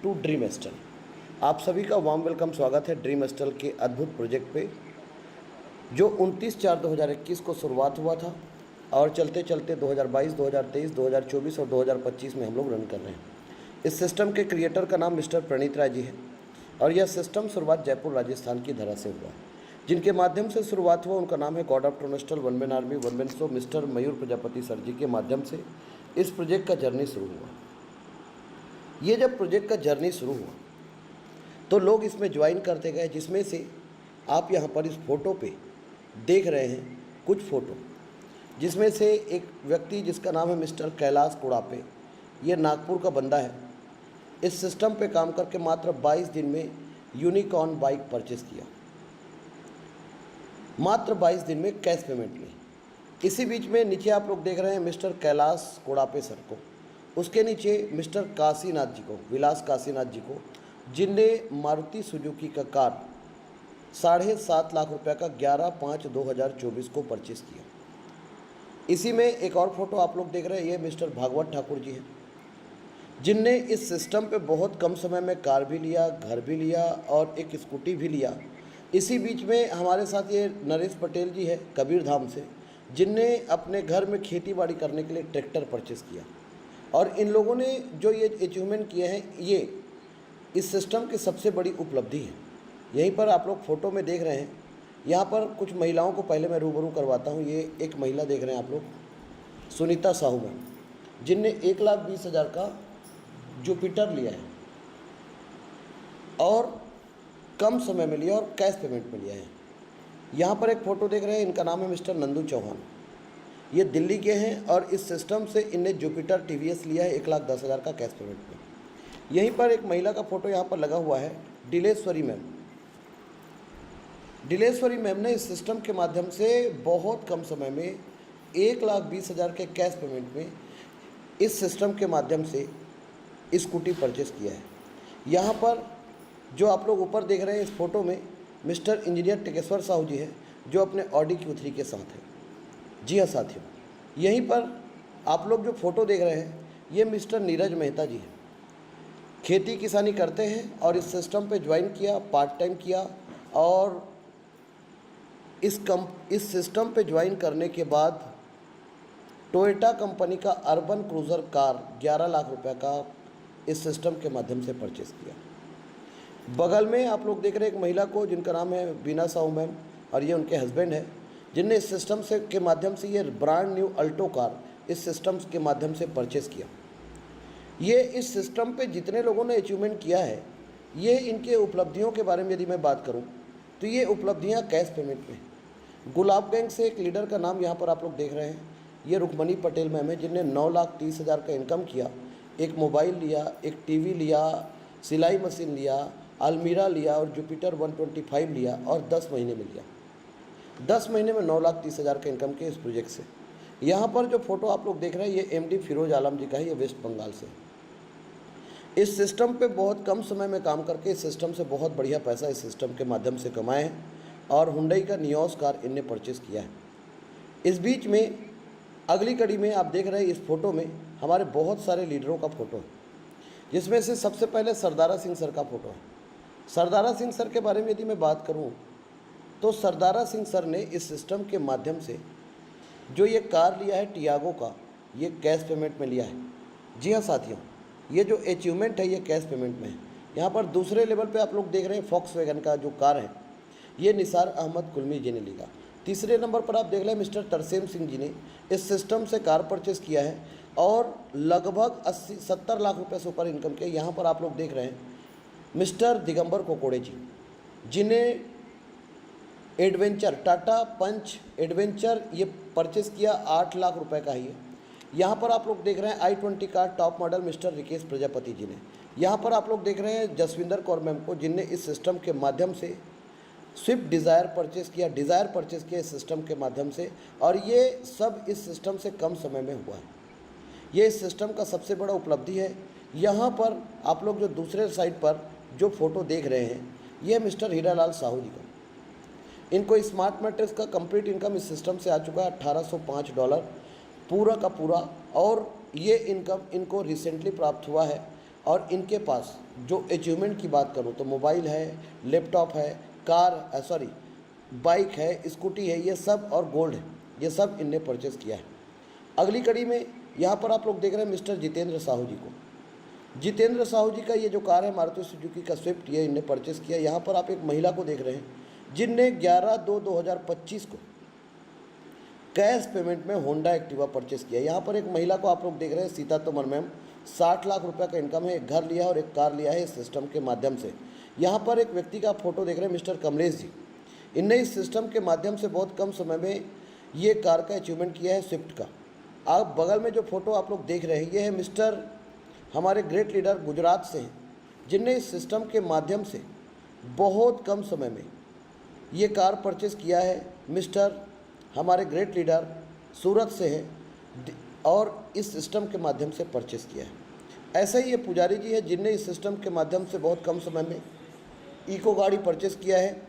To dream एस्टल। आप सभी का वार्म वेलकम, स्वागत है ड्रीम एस्टल के अद्भुत प्रोजेक्ट पे, जो 29/4/2021 को शुरुआत हुआ था और चलते चलते 2022, 2023, 2024 और 2025 में हम लोग रन कर रहे हैं। इस सिस्टम के क्रिएटर का नाम मिस्टर प्रणीत राय जी है और यह सिस्टम शुरुआत जयपुर राजस्थान की धरा से हुआ है। जिनके माध्यम से शुरुआत हुआ उनका नाम है गॉड ऑफ टोनेस्टल, one man army, one man show, mister Mayur Prajapati sir ji के माध्यम से इस प्रोजेक्ट का जर्नी शुरू हुआ। ये जब प्रोजेक्ट का जर्नी शुरू हुआ तो लोग इसमें ज्वाइन करते गए, जिसमें से आप यहाँ पर इस फोटो पे देख रहे हैं कुछ फ़ोटो, जिसमें से एक व्यक्ति जिसका नाम है मिस्टर कैलाश कुड़ापे, ये नागपुर का बंदा है। इस सिस्टम पे काम करके मात्र 22 दिन में यूनिकॉर्न बाइक परचेस किया, मात्र 22 दिन में कैश पेमेंट में। इसी बीच में नीचे आप लोग देख रहे हैं मिस्टर कैलाश कुड़ापे सर को, उसके नीचे मिस्टर काशीनाथ जी को, विलास काशीनाथ जी को, जिनने मारुति सुजुकी का कार 7.5 लाख रुपए का 11/5/2024 को परचेस किया। इसी में एक और फोटो आप लोग देख रहे हैं, ये मिस्टर भागवत ठाकुर जी हैं, जिनने इस सिस्टम पे बहुत कम समय में कार भी लिया, घर भी लिया और एक स्कूटी भी लिया। इसी बीच में हमारे साथ ये नरेश पटेल जी है कबीरधाम से, जिनने अपने घर में खेती बाड़ी करने के लिए ट्रैक्टर परचेस किया। और इन लोगों ने जो ये अचीवमेंट किए हैं, ये इस सिस्टम की सबसे बड़ी उपलब्धि है। यहीं पर आप लोग फ़ोटो में देख रहे हैं, यहाँ पर कुछ महिलाओं को पहले मैं रूबरू करवाता हूँ। ये एक महिला देख रहे हैं आप लोग, सुनीता साहू मैम, जिनने 1,20,000 का जुपिटर लिया है और कम समय में लिया और कैश पेमेंट में लिया है। यहाँ पर एक फ़ोटो देख रहे हैं, इनका नाम है मिस्टर नंदू चौहान, ये दिल्ली के हैं और इस सिस्टम से इनने जुपिटर टीवीएस लिया है 1,10,000 का कैश पेमेंट में। यहीं पर एक महिला का फ़ोटो यहाँ पर लगा हुआ है, डिलेश्वरी मैम। डिलेश्वरी मैम ने इस सिस्टम के माध्यम से बहुत कम समय में 1,20,000 के कैश पेमेंट में इस सिस्टम के माध्यम से स्कूटी परचेस किया है। यहाँ पर जो आप लोग ऊपर देख रहे हैं इस फोटो में मिस्टर इंजीनियर टिकेश्वर साहू जी हैं, जो अपने ऑडी Q3 के साथ हैं। जी हाँ साथियों, यहीं पर आप लोग जो फ़ोटो देख रहे हैं, ये मिस्टर नीरज मेहता जी हैं, खेती किसानी करते हैं और इस सिस्टम पे ज्वाइन किया, पार्ट टाइम किया और इस सिस्टम पे ज्वाइन करने के बाद टोयोटा कंपनी का अर्बन क्रूज़र कार 11 लाख रुपए का इस सिस्टम के माध्यम से परचेस किया। बगल में आप लोग देख रहे हैं एक महिला को, जिनका नाम है बीना साहू मैम और ये उनके हस्बैंड है, जिनने इस सिस्टम से के माध्यम से ये ब्रांड न्यू अल्टो कार इस सिस्टम के माध्यम से परचेस किया। ये इस सिस्टम पे जितने लोगों ने अचीवमेंट किया है, ये इनके उपलब्धियों के बारे में यदि मैं बात करूं तो ये उपलब्धियां कैश पेमेंट में। गुलाब गैंग से एक लीडर का नाम यहाँ पर आप लोग देख रहे हैं, ये रुक्मणी पटेल मैम है, जिनने 9,30,000 का इनकम किया, एक मोबाइल लिया, एक टीवी लिया, सिलाई मशीन लिया, अलमीरा लिया और जुपिटर 125 लिया और 10 महीने में लिया। 10 महीने में 9,30,000 का इनकम किया इस प्रोजेक्ट से। यहाँ पर जो फोटो आप लोग देख रहे हैं, ये MD फिरोज आलम जी का है, ये वेस्ट बंगाल से। इस सिस्टम पे बहुत कम समय में काम करके इस सिस्टम से बहुत बढ़िया पैसा इस सिस्टम के माध्यम से कमाए हैं और हुंडई का नियोस कार इनने परचेस किया है। इस बीच में अगली कड़ी में आप देख रहे हैं इस फोटो में हमारे बहुत सारे लीडरों का फ़ोटो है, जिसमें से सबसे पहले सरदारा सिंह सर का फ़ोटो है। सरदारा सिंह सर के बारे में यदि मैं बात करूँ तो सरदारा सिंह सर ने इस सिस्टम के माध्यम से जो ये कार लिया है टियागो का, ये कैश पेमेंट में लिया है। जी हाँ साथियों, ये जो अचीवमेंट है ये कैश पेमेंट में है। यहाँ पर दूसरे लेवल पे आप लोग देख रहे हैं फॉक्सवैगन का जो कार है, ये निसार अहमद कुलमी जी ने लिया। तीसरे नंबर पर आप देख रहे हैं मिस्टर तरसेम सिंह जी ने इस सिस्टम से कार परचेस किया है और लगभग 70 लाख रुपये से ऊपर इनकम किया। यहाँ पर आप लोग देख रहे हैं मिस्टर दिगंबर कोकोड़े जी, जिन्हें एडवेंचर, टाटा पंच एडवेंचर ये परचेस किया 8 लाख रुपए का ही है। यहाँ पर आप लोग देख रहे हैं i20 car top model mister Rikesh Prajapati ji ने। यहाँ पर आप लोग देख रहे हैं जसविंदर कौर मैम को, जिनने इस सिस्टम के माध्यम से स्विफ्ट डिज़ायर परचेस किया, डिज़ायर परचेस किया इस सिस्टम के माध्यम से, और ये सब इस सिस्टम से कम समय में हुआ है। ये इस सिस्टम का सबसे बड़ा उपलब्धि है। यहाँ पर आप लोग जो दूसरे साइड पर जो फ़ोटो देख रहे हैं, ये मिस्टर हीरालाल साहू जी का। इनको स्मार्ट मैट्रिक्स का कंप्लीट इनकम इस सिस्टम से आ चुका है $1,805 पूरा का पूरा, और ये इनकम इनको रिसेंटली प्राप्त हुआ है और इनके पास जो अचीवमेंट की बात करूँ तो मोबाइल है, लैपटॉप है, कार बाइक है, स्कूटी है, ये सब और गोल्ड है, ये सब इनने परचेज़ किया है। अगली कड़ी में यहाँ पर आप लोग देख रहे हैं मिस्टर जितेंद्र साहू जी को। जितेंद्र साहू जी का ये जो कार है मारुति सुजुकी का स्विफ्ट, ये इनने परचेज़ किया। यहाँ पर आप एक महिला को देख रहे हैं जिनने 11/2/2025 को कैश पेमेंट में होंडा एक्टिवा परचेस किया। यहाँ पर एक महिला को आप लोग देख रहे हैं, सीता तोमर मैम, 60 लाख रुपए का इनकम है, एक घर लिया है और एक कार लिया है इस सिस्टम के माध्यम से। यहाँ पर एक व्यक्ति का फोटो देख रहे हैं, मिस्टर कमलेश जी। इनने इस सिस्टम के माध्यम से बहुत कम समय में ये कार का अचीवमेंट किया है स्विफ्ट का। आप बगल में जो फोटो आप लोग देख रहे हैं ये है मिस्टर हमारे ग्रेट लीडर गुजरात से हैं, जिनने इस सिस्टम के माध्यम से बहुत कम समय में ये कार परचेस किया है। मिस्टर हमारे ग्रेट लीडर सूरत से है और इस सिस्टम के माध्यम से परचेस किया है। ऐसा ही ये पुजारी जी है जिनने इस सिस्टम के माध्यम से बहुत कम समय में इको गाड़ी परचेस किया है।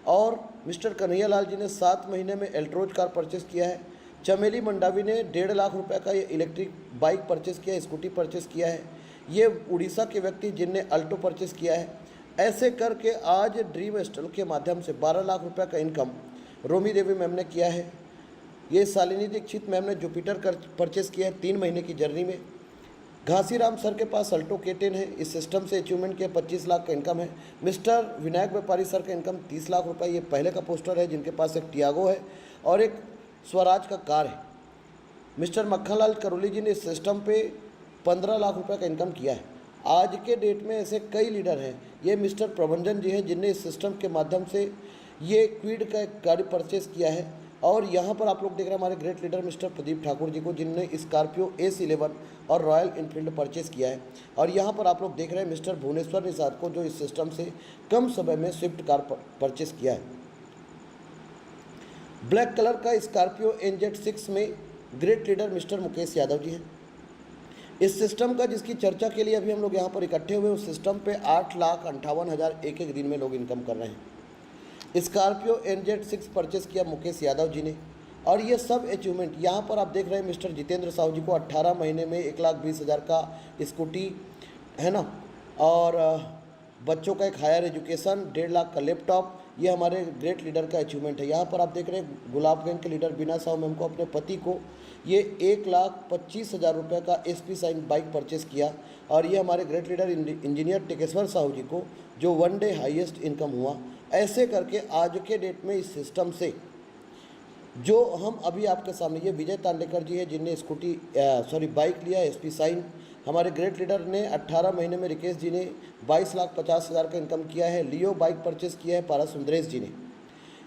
और मिस्टर कन्हैया लाल जी ने 7 महीने में एल्ट्रोज कार परचेस किया है। चमेली मंडावी ने 1.5 लाख रुपए का ये इलेक्ट्रिक बाइक परचेस किया है, स्कूटी परचेस किया है। ये उड़ीसा के व्यक्ति जिनने अल्टो परचेस किया है। ऐसे करके आज ड्रीम स्टॉल के माध्यम से 12 लाख रुपए का इनकम रोमी देवी मैम ने किया है। ये शालिनी दीक्षित मैम ने जुपिटर कर परचेस किया है 3 महीने की जर्नी में। घासीराम सर के पास अल्टो K10 है, इस सिस्टम से अचीवमेंट के 25 लाख का इनकम है। मिस्टर विनायक व्यापारी सर का इनकम 30 लाख रुपए, ये पहले का पोस्टर है जिनके पास एक टियागो है और एक स्वराज का कार है। मिस्टर मक्खनलाल करोली जी ने इस सिस्टम पे 15 लाख रुपए का इनकम किया है। आज के डेट में ऐसे कई लीडर हैं। ये मिस्टर प्रभंजन जी हैं जिनने इस सिस्टम के माध्यम से ये क्विड का एक गाड़ी परचेस किया है। और यहाँ पर आप लोग देख रहे हैं हमारे great leader mister Pradeep Thakur ji को, जिनने स्कॉर्पियो S11 और रॉयल इनफील्ड परचेस किया है। और यहाँ पर आप लोग देख रहे हैं मिस्टर भुवनेश्वर निषाद को, जो इस सिस्टम से कम समय में स्विफ्ट कार परचेस किया है। ब्लैक कलर का स्कॉर्पियो NZ6 में great leader mister Mukesh Yadav ji हैं। इस सिस्टम का जिसकी चर्चा के लिए अभी हम लोग यहाँ पर इकट्ठे हुए, उस सिस्टम पे 8,58,000 एक दिन में लोग इनकम कर रहे हैं। स्कॉर्पियो NZ6 परचेस किया मुकेश यादव जी ने। और ये सब अचीवमेंट यहाँ पर आप देख रहे हैं मिस्टर जितेंद्र साहू जी को 18 महीने में 1,20,000 का स्कूटी है ना, और बच्चों का एक हायर एजुकेशन, 1.5 लाख का लैपटॉप, ये हमारे ग्रेट लीडर का अचीवमेंट है। यहाँ पर आप देख रहे हैं गुलाबगंज के लीडर बीना साहू मैम को, अपने पति को ये 1,25,000 रुपये का SP साइन बाइक परचेस किया। और ये हमारे great leader engineer Tekeshwar Sahu ji को जो 1 डे हाईएस्ट इनकम हुआ। ऐसे करके आज के डेट में इस सिस्टम से जो हम अभी आपके सामने, ये विजय तांडेकर जी है जिनने बाइक लिया SP साइन। हमारे ग्रेट लीडर ने 18 महीने में रिकेश जी ने 22,50,000 का इनकम किया है। लियो बाइक परचेस किया है पारा सुंदरेश जी ने।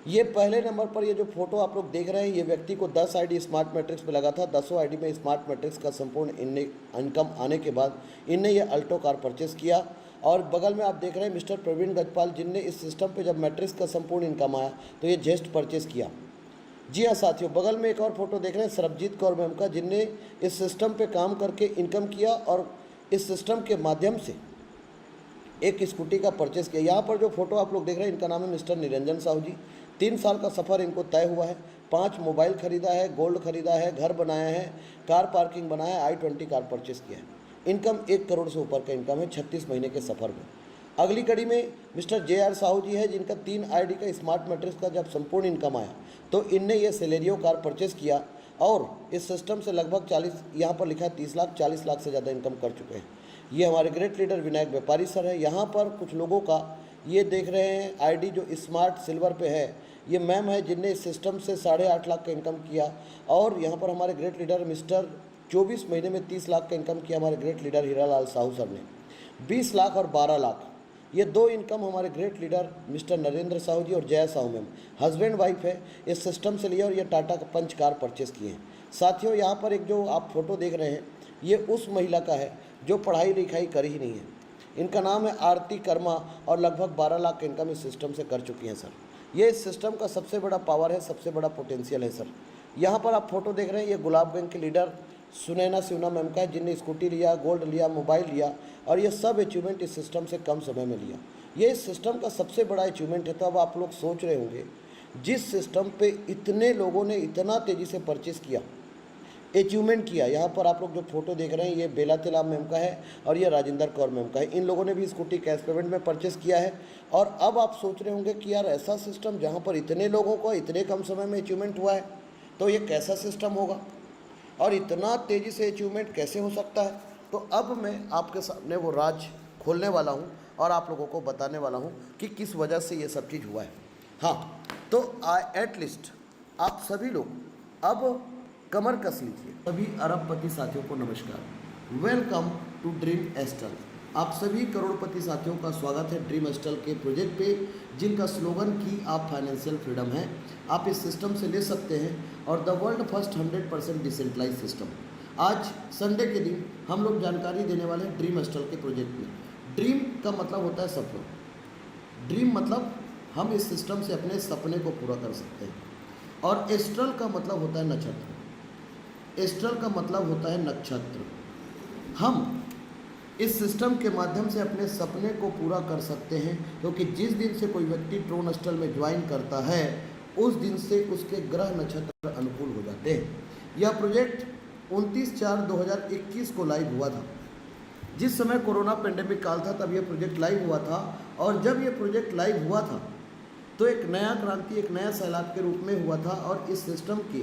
ये पहले नंबर पर ये जो फोटो आप लोग देख रहे हैं, ये व्यक्ति को 10 ID स्मार्ट मैट्रिक्स में लगा था। 10 ID में स्मार्ट मैट्रिक्स का संपूर्ण इनकम आने के बाद इनने ये अल्टो कार परचेस किया। और बगल में आप देख रहे हैं मिस्टर प्रवीण गजपाल, जिनने इस सिस्टम पे जब मैट्रिक्स का संपूर्ण इनकम आया तो ये जेस्ट परचेस किया। जी हाँ साथियों, बगल में एक और फोटो देख रहे हैं सरबजीत कौर मैम का, जिनने इस सिस्टम पे काम करके इनकम किया और इस सिस्टम के माध्यम से एक स्कूटी का परचेस किया। यहाँ पर जो फोटो आप लोग देख रहे हैं, इनका नाम है मिस्टर निरंजन साहू जी। 3 साल का सफ़र इनको तय हुआ है। 5 मोबाइल खरीदा है, गोल्ड खरीदा है, घर बनाया है, कार पार्किंग बनाया है, i20 कार परचेस किया है। इनकम 1 करोड़ से ऊपर का इनकम है 36 महीने के सफ़र में। अगली कड़ी में मिस्टर JR साहू जी है, जिनका 3 ID का स्मार्ट मैट्रिक्स का जब संपूर्ण इनकम आया तो इनने ये सेलेरियो कार परचेस किया और इस सिस्टम से लगभग 40, यहाँ पर लिखा है 30 लाख, 40 लाख से ज़्यादा इनकम कर चुके हैं। ये हमारे ग्रेट लीडर विनायक व्यापारी सर है। यहाँ पर कुछ लोगों का ये देख रहे हैं ID जो स्मार्ट सिल्वर पे है, ये मैम है जिनने इस सिस्टम से 8.5 लाख का इनकम किया। और यहाँ पर हमारे ग्रेट लीडर मिस्टर 24 महीने में 30 लाख का इनकम किया हमारे great leader Hiralal Sahu sir ने। 20 लाख और 12 लाख, ये 2 इनकम हमारे great leader mister Narendra Sahu ji और Jaya Sahu ma'am husband wife है, इस सिस्टम से लिया और ये टाटा का पंच कार परचेस किए हैं। साथियों, यहाँ पर एक जो आप फोटो देख रहे हैं, ये उस महिला का है जो पढ़ाई लिखाई कर ही नहीं है। इनका नाम है आरती कर्मा और लगभग 12 लाख का इनकम इस सिस्टम से कर चुकी हैं सर। ये इस सिस्टम का सबसे बड़ा पावर है, सबसे बड़ा पोटेंशियल है सर। यहाँ पर आप फोटो देख रहे हैं, ये गुलाबगंज के लीडर सुनैना सिवना मैम का है, जिनने स्कूटी लिया, गोल्ड लिया, मोबाइल लिया और ये सब अचीवमेंट इस सिस्टम से कम समय में लिया। ये इस सिस्टम का सबसे बड़ा अचीवमेंट है। तो अब आप लोग सोच रहे होंगे, जिस सिस्टम पे इतने लोगों ने इतना तेज़ी से परचेस किया, अचीवमेंट किया। यहाँ पर आप लोग जो फोटो देख रहे हैं ये बेला तिलाब मैम का है और ये राजेंद्र कौर मैम का है। इन लोगों ने भी स्कूटी कैश पेमेंट में परचेस किया है। और अब आप सोच रहे होंगे कि यार ऐसा सिस्टम जहाँ पर इतने लोगों को इतने कम समय में अचीवमेंट हुआ है तो ये कैसा सिस्टम होगा और इतना तेज़ी से अचीवमेंट कैसे हो सकता है। तो अब मैं आपके सामने वो राज खोलने वाला हूँ और आप लोगों को बताने वाला हूँ कि किस वजह से ये सब चीज़ हुआ है। हाँ, तो एटलीस्ट आप सभी लोग अब कमर कस लीजिए। सभी अरबपति साथियों को नमस्कार, वेलकम टू ड्रीम एस्टल। आप सभी करोड़पति साथियों का स्वागत है ड्रीम एस्टल के प्रोजेक्ट पे, जिनका स्लोगन कि आप फाइनेंशियल फ्रीडम है। आप इस सिस्टम से ले सकते हैं और the world first 100% decentralize system. आज संडे के दिन हम लोग जानकारी देने वाले हैं ड्रीम एस्टल के प्रोजेक्ट में। ड्रीम का मतलब होता है सपना। ड्रीम मतलब हम इस सिस्टम से अपने सपने को पूरा कर सकते हैं। और एस्ट्रल का मतलब होता है नक्षत्र। एस्ट्रल का मतलब होता है नक्षत्र। हम इस सिस्टम के माध्यम से अपने सपने को पूरा कर सकते हैं, क्योंकि जिस दिन से कोई व्यक्ति ट्रोन एस्ट्रल में ज्वाइन करता है उस दिन से उसके ग्रह नक्षत्र अनुकूल हो जाते हैं। यह प्रोजेक्ट 29/4/2021 को लाइव हुआ था। जिस समय कोरोना पेंडेमिक काल था तब यह प्रोजेक्ट लाइव हुआ था। और जब यह प्रोजेक्ट लाइव हुआ था तो एक नया क्रांति, एक नया सैलाब के रूप में हुआ था। और इस सिस्टम के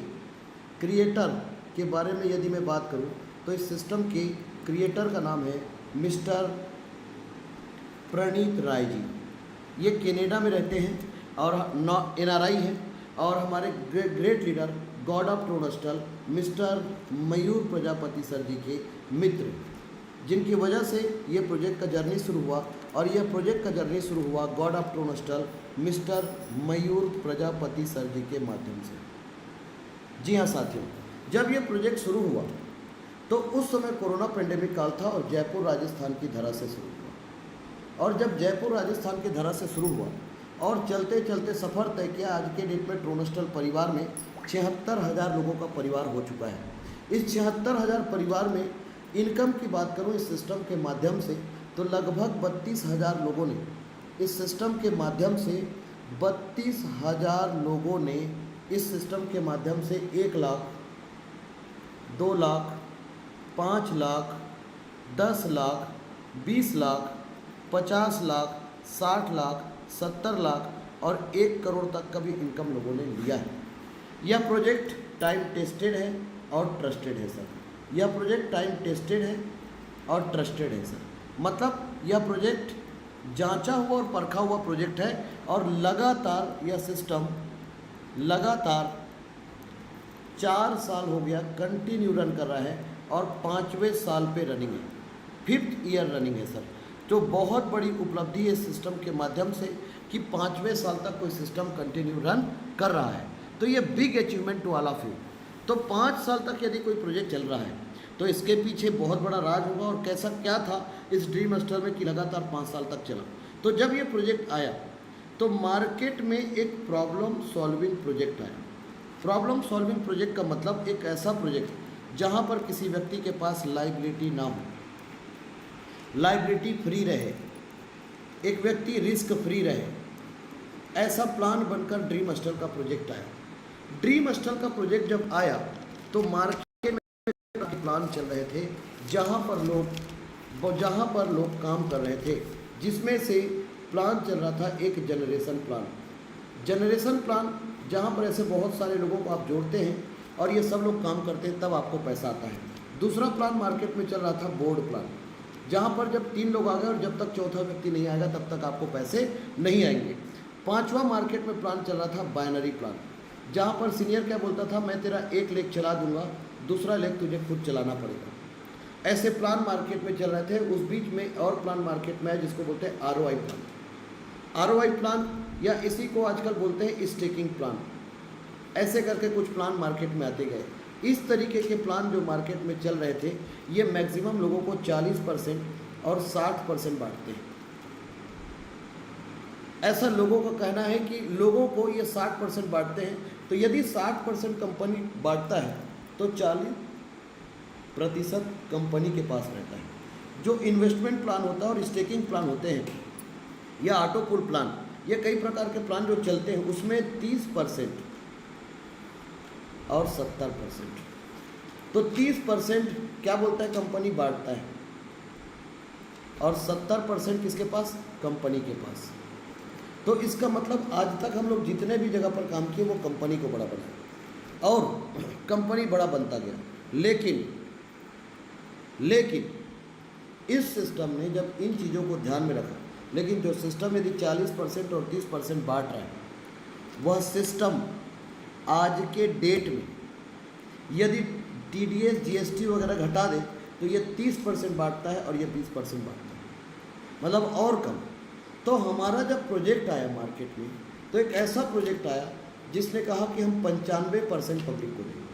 क्रिएटर के बारे में यदि मैं बात करूं तो इस सिस्टम के क्रिएटर का नाम है मिस्टर प्रणीत राय जी। ये कनाडा में रहते हैं और NRI हैं। और हमारे great leader god of tron astral mister Mayur Prajapati sir ji के मित्र, जिनकी वजह से ये प्रोजेक्ट का जर्नी शुरू हुआ। और यह प्रोजेक्ट का जर्नी शुरू हुआ god of tron astral mister Mayur Prajapati sir ji के माध्यम से। जी हाँ साथियों, जब यह प्रोजेक्ट शुरू हुआ तो उस समय कोरोना पेंडेमिक काल था और जयपुर राजस्थान की धरा से शुरू हुआ। और जब जयपुर राजस्थान की धरा से शुरू हुआ और चलते चलते सफ़र तय किया, आज के डेट में ट्रोन एस्ट्रल परिवार में 76,000 लोगों का परिवार हो चुका है। इस 76,000 परिवार में इनकम की बात करूं इस सिस्टम के माध्यम से तो लगभग 32,000 लोगों ने इस सिस्टम के माध्यम से 32,000 लोगों ने इस सिस्टम के माध्यम से 1 लाख, 2 लाख, 5 लाख, 10 लाख, 20 लाख, 50 लाख, 60 लाख, 70 लाख और 1 करोड़ तक का भी इनकम लोगों ने लिया है। यह प्रोजेक्ट टाइम टेस्टेड है और ट्रस्टेड है सर। यह प्रोजेक्ट टाइम टेस्टेड है और ट्रस्टेड है सर। मतलब यह प्रोजेक्ट जांचा हुआ और परखा हुआ प्रोजेक्ट है। और लगातार यह सिस्टम लगातार 4 साल हो गया कंटिन्यू रन कर रहा है और 5वें साल पे रनिंग है, 5th ईयर रनिंग है सर। तो बहुत बड़ी उपलब्धि है इस सिस्टम के माध्यम से कि 5वें साल तक कोई सिस्टम कंटिन्यू रन कर रहा है। तो ये big achievement to all of you. तो 5 साल तक यदि कोई प्रोजेक्ट चल रहा है तो इसके पीछे बहुत बड़ा राज होगा। और कैसा क्या था इस ड्रीम एस्ट्रल में कि लगातार 5 साल तक चला। तो जब ये प्रोजेक्ट आया तो मार्केट में एक प्रॉब्लम सॉल्विंग प्रोजेक्ट आया। प्रॉब्लम सॉल्विंग प्रोजेक्ट का मतलब एक ऐसा प्रोजेक्ट जहाँ पर किसी व्यक्ति के पास लायबिलिटी ना हो, लायबिलिटी फ्री रहे, एक व्यक्ति रिस्क फ्री रहे, ऐसा प्लान बनकर ड्रीम एस्ट्रल का प्रोजेक्ट आया। ड्रीम एस्ट्रल का प्रोजेक्ट जब आया तो मार्केट में प्लान चल रहे थे जहाँ पर लोग काम कर रहे थे, जिसमें से प्लान चल रहा था एक जनरेशन प्लान। जनरेशन प्लान जहाँ पर ऐसे बहुत सारे लोगों को आप जोड़ते हैं और ये सब लोग काम करते हैं तब आपको पैसा आता है। दूसरा प्लान मार्केट में चल रहा था बोर्ड प्लान, जहाँ पर जब 3 लोग आ गए और जब तक चौथा व्यक्ति नहीं आएगा तब तक आपको पैसे नहीं आएंगे। 5वां मार्केट में प्लान चल रहा था बाइनरी प्लान, जहाँ पर सीनियर क्या बोलता था, मैं तेरा 1 लेग चला दूंगा, दूसरा लेग तुझे खुद चलाना पड़ेगा। ऐसे प्लान मार्केट में चल रहे थे। उस बीच में और प्लान मार्केट में है जिसको बोलते हैं ROI प्लान। ROI प्लान या इसी को आजकल बोलते हैं स्टेकिंग प्लान। ऐसे करके कुछ प्लान मार्केट में आते गए। इस तरीके के प्लान जो मार्केट में चल रहे थे ये मैक्सिमम लोगों को 40% और 60% बांटते हैं। ऐसा लोगों का कहना है कि लोगों को ये 60% बांटते हैं। तो यदि 60% कंपनी बांटता है तो 40% कंपनी के पास रहता है। जो इन्वेस्टमेंट प्लान होता है और स्टेकिंग प्लान होते हैं या ऑटो पुल प्लान, ये कई प्रकार के प्लान जो चलते हैं उसमें 30% और 70%। तो 30% क्या बोलता है कंपनी बांटता है, और 70% किसके पास, कंपनी के पास। तो इसका मतलब आज तक हम लोग जितने भी जगह पर काम किए वो कंपनी को बड़ा बनाया और कंपनी बड़ा बनता गया। लेकिन इस सिस्टम ने जब इन चीज़ों को ध्यान में रखा, लेकिन जो सिस्टम यदि 40% और 30% बांट रहा है, वह सिस्टम आज के डेट में यदि TDS GST वगैरह घटा दे तो ये 30% बांटता है और ये 20% बांटता है, मतलब और कम। तो हमारा जब प्रोजेक्ट आया मार्केट में, तो एक ऐसा प्रोजेक्ट आया जिसने कहा कि हम 95% पब्लिक को देंगे,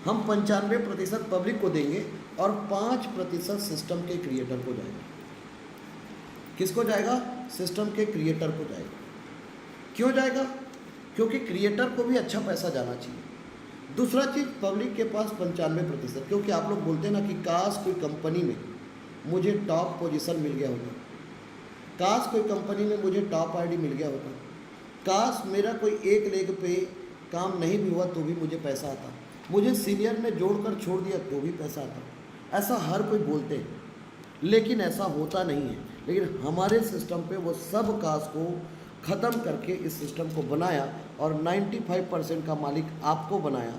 हम 95% पब्लिक को देंगे और 5% सिस्टम के क्रिएटर को जाएगा। किसको जाएगा, सिस्टम के क्रिएटर को जाएगा। क्यों जाएगा, क्योंकि क्रिएटर को भी अच्छा पैसा जाना चाहिए। दूसरा चीज़, पब्लिक के पास 95%, क्योंकि आप लोग बोलते हैं ना कि काश कोई कंपनी में मुझे टॉप पोजीशन मिल गया होता, काश कोई कंपनी में मुझे टॉप आईडी मिल गया होता, काश मेरा कोई एक लेग पे काम नहीं भी हुआ तो भी मुझे पैसा आता, मुझे सीनियर ने जोड़कर छोड़ दिया तो भी पैसा आता। ऐसा हर कोई बोलते हैं, लेकिन ऐसा होता नहीं है। लेकिन हमारे सिस्टम पे वो सब काश को ख़त्म करके इस सिस्टम को बनाया और 95% का मालिक आपको बनाया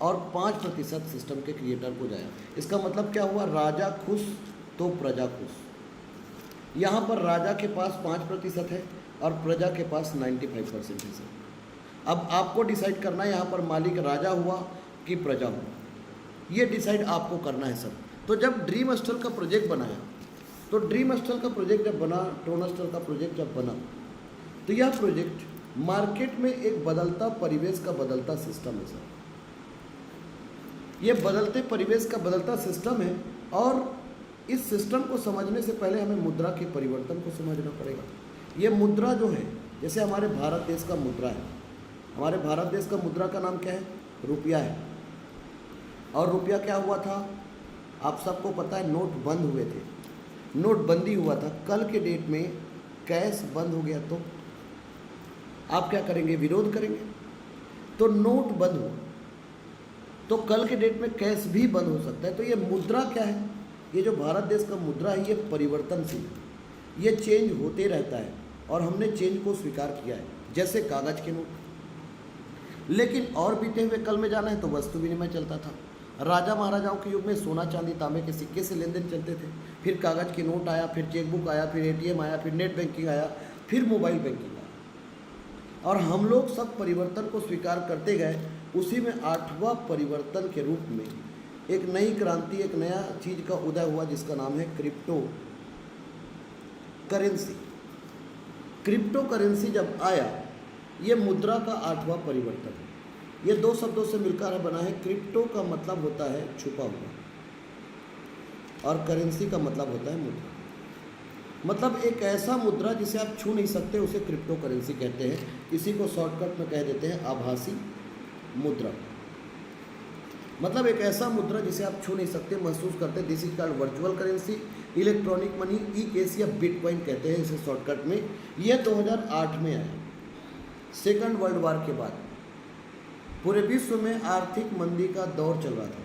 और 5% सिस्टम के क्रिएटर को जाया। इसका मतलब क्या हुआ, राजा खुश तो प्रजा खुश। यहाँ पर राजा के पास 5% है और प्रजा के पास 95% है। अब आपको डिसाइड करना है यहाँ पर मालिक राजा हुआ कि प्रजा हुआ, ये डिसाइड आपको करना है सब। तो जब ड्रीम हॉस्टल का प्रोजेक्ट बनाया, तो ड्रीम हॉस्टल का प्रोजेक्ट जब बना, टोन हॉस्टल का प्रोजेक्ट जब बना, तो यह प्रोजेक्ट मार्केट में एक बदलता परिवेश का बदलता सिस्टम है सर। ये बदलते परिवेश का बदलता सिस्टम है और इस सिस्टम को समझने से पहले हमें मुद्रा के परिवर्तन को समझना पड़ेगा। ये मुद्रा जो है, जैसे हमारे भारत देश का मुद्रा है, हमारे भारत देश का मुद्रा का नाम क्या है, रुपया है। और रुपया क्या हुआ था, आप सबको पता है, नोट बंद हुए थे, नोटबंदी हुआ था। कल के डेट में कैश बंद हो गया तो आप क्या करेंगे, विरोध करेंगे। तो नोट बंद हुआ तो कल के डेट में कैश भी बंद हो सकता है। तो ये मुद्रा क्या है, ये जो भारत देश का मुद्रा है ये परिवर्तनशील है, ये चेंज होते रहता है और हमने चेंज को स्वीकार किया है, जैसे कागज़ के नोट। लेकिन और बीते हुए कल में जाना है तो वस्तु विनिमय चलता था। राजा महाराजाओं के युग में सोना चांदी तांबे के सिक्के से लेन देन चलते थे, फिर कागज़ के नोट आया, फिर चेकबुक आया, फिर ATM आया, फिर नेट बैंकिंग आया, फिर मोबाइल बैंकिंग आया और हम लोग सब परिवर्तन को स्वीकार करते गए। उसी में 8वां परिवर्तन के रूप में एक नई क्रांति, एक नया चीज़ का उदय हुआ जिसका नाम है क्रिप्टो करेंसी। क्रिप्टो करेंसी जब आया, ये मुद्रा का 8वां परिवर्तन है। ये दो शब्दों से मिलकर बना है। क्रिप्टो का मतलब होता है छुपा हुआ और करेंसी का मतलब होता है मुद्रा। मतलब एक ऐसा मुद्रा जिसे आप छू नहीं सकते, उसे क्रिप्टो करेंसी कहते हैं। इसी को शॉर्टकट में कह देते हैं आभासी मुद्रा। मतलब एक ऐसा मुद्रा जिसे आप छू नहीं सकते, महसूस करते। This is called virtual currency, electronic money, e-cash या बिटकॉइन कहते हैं इसे शॉर्टकट में। यह 2008 में आया, सेकंड वर्ल्ड वार के बाद। पूरे विश्व में आर्थिक मंदी का दौर चल रहा था,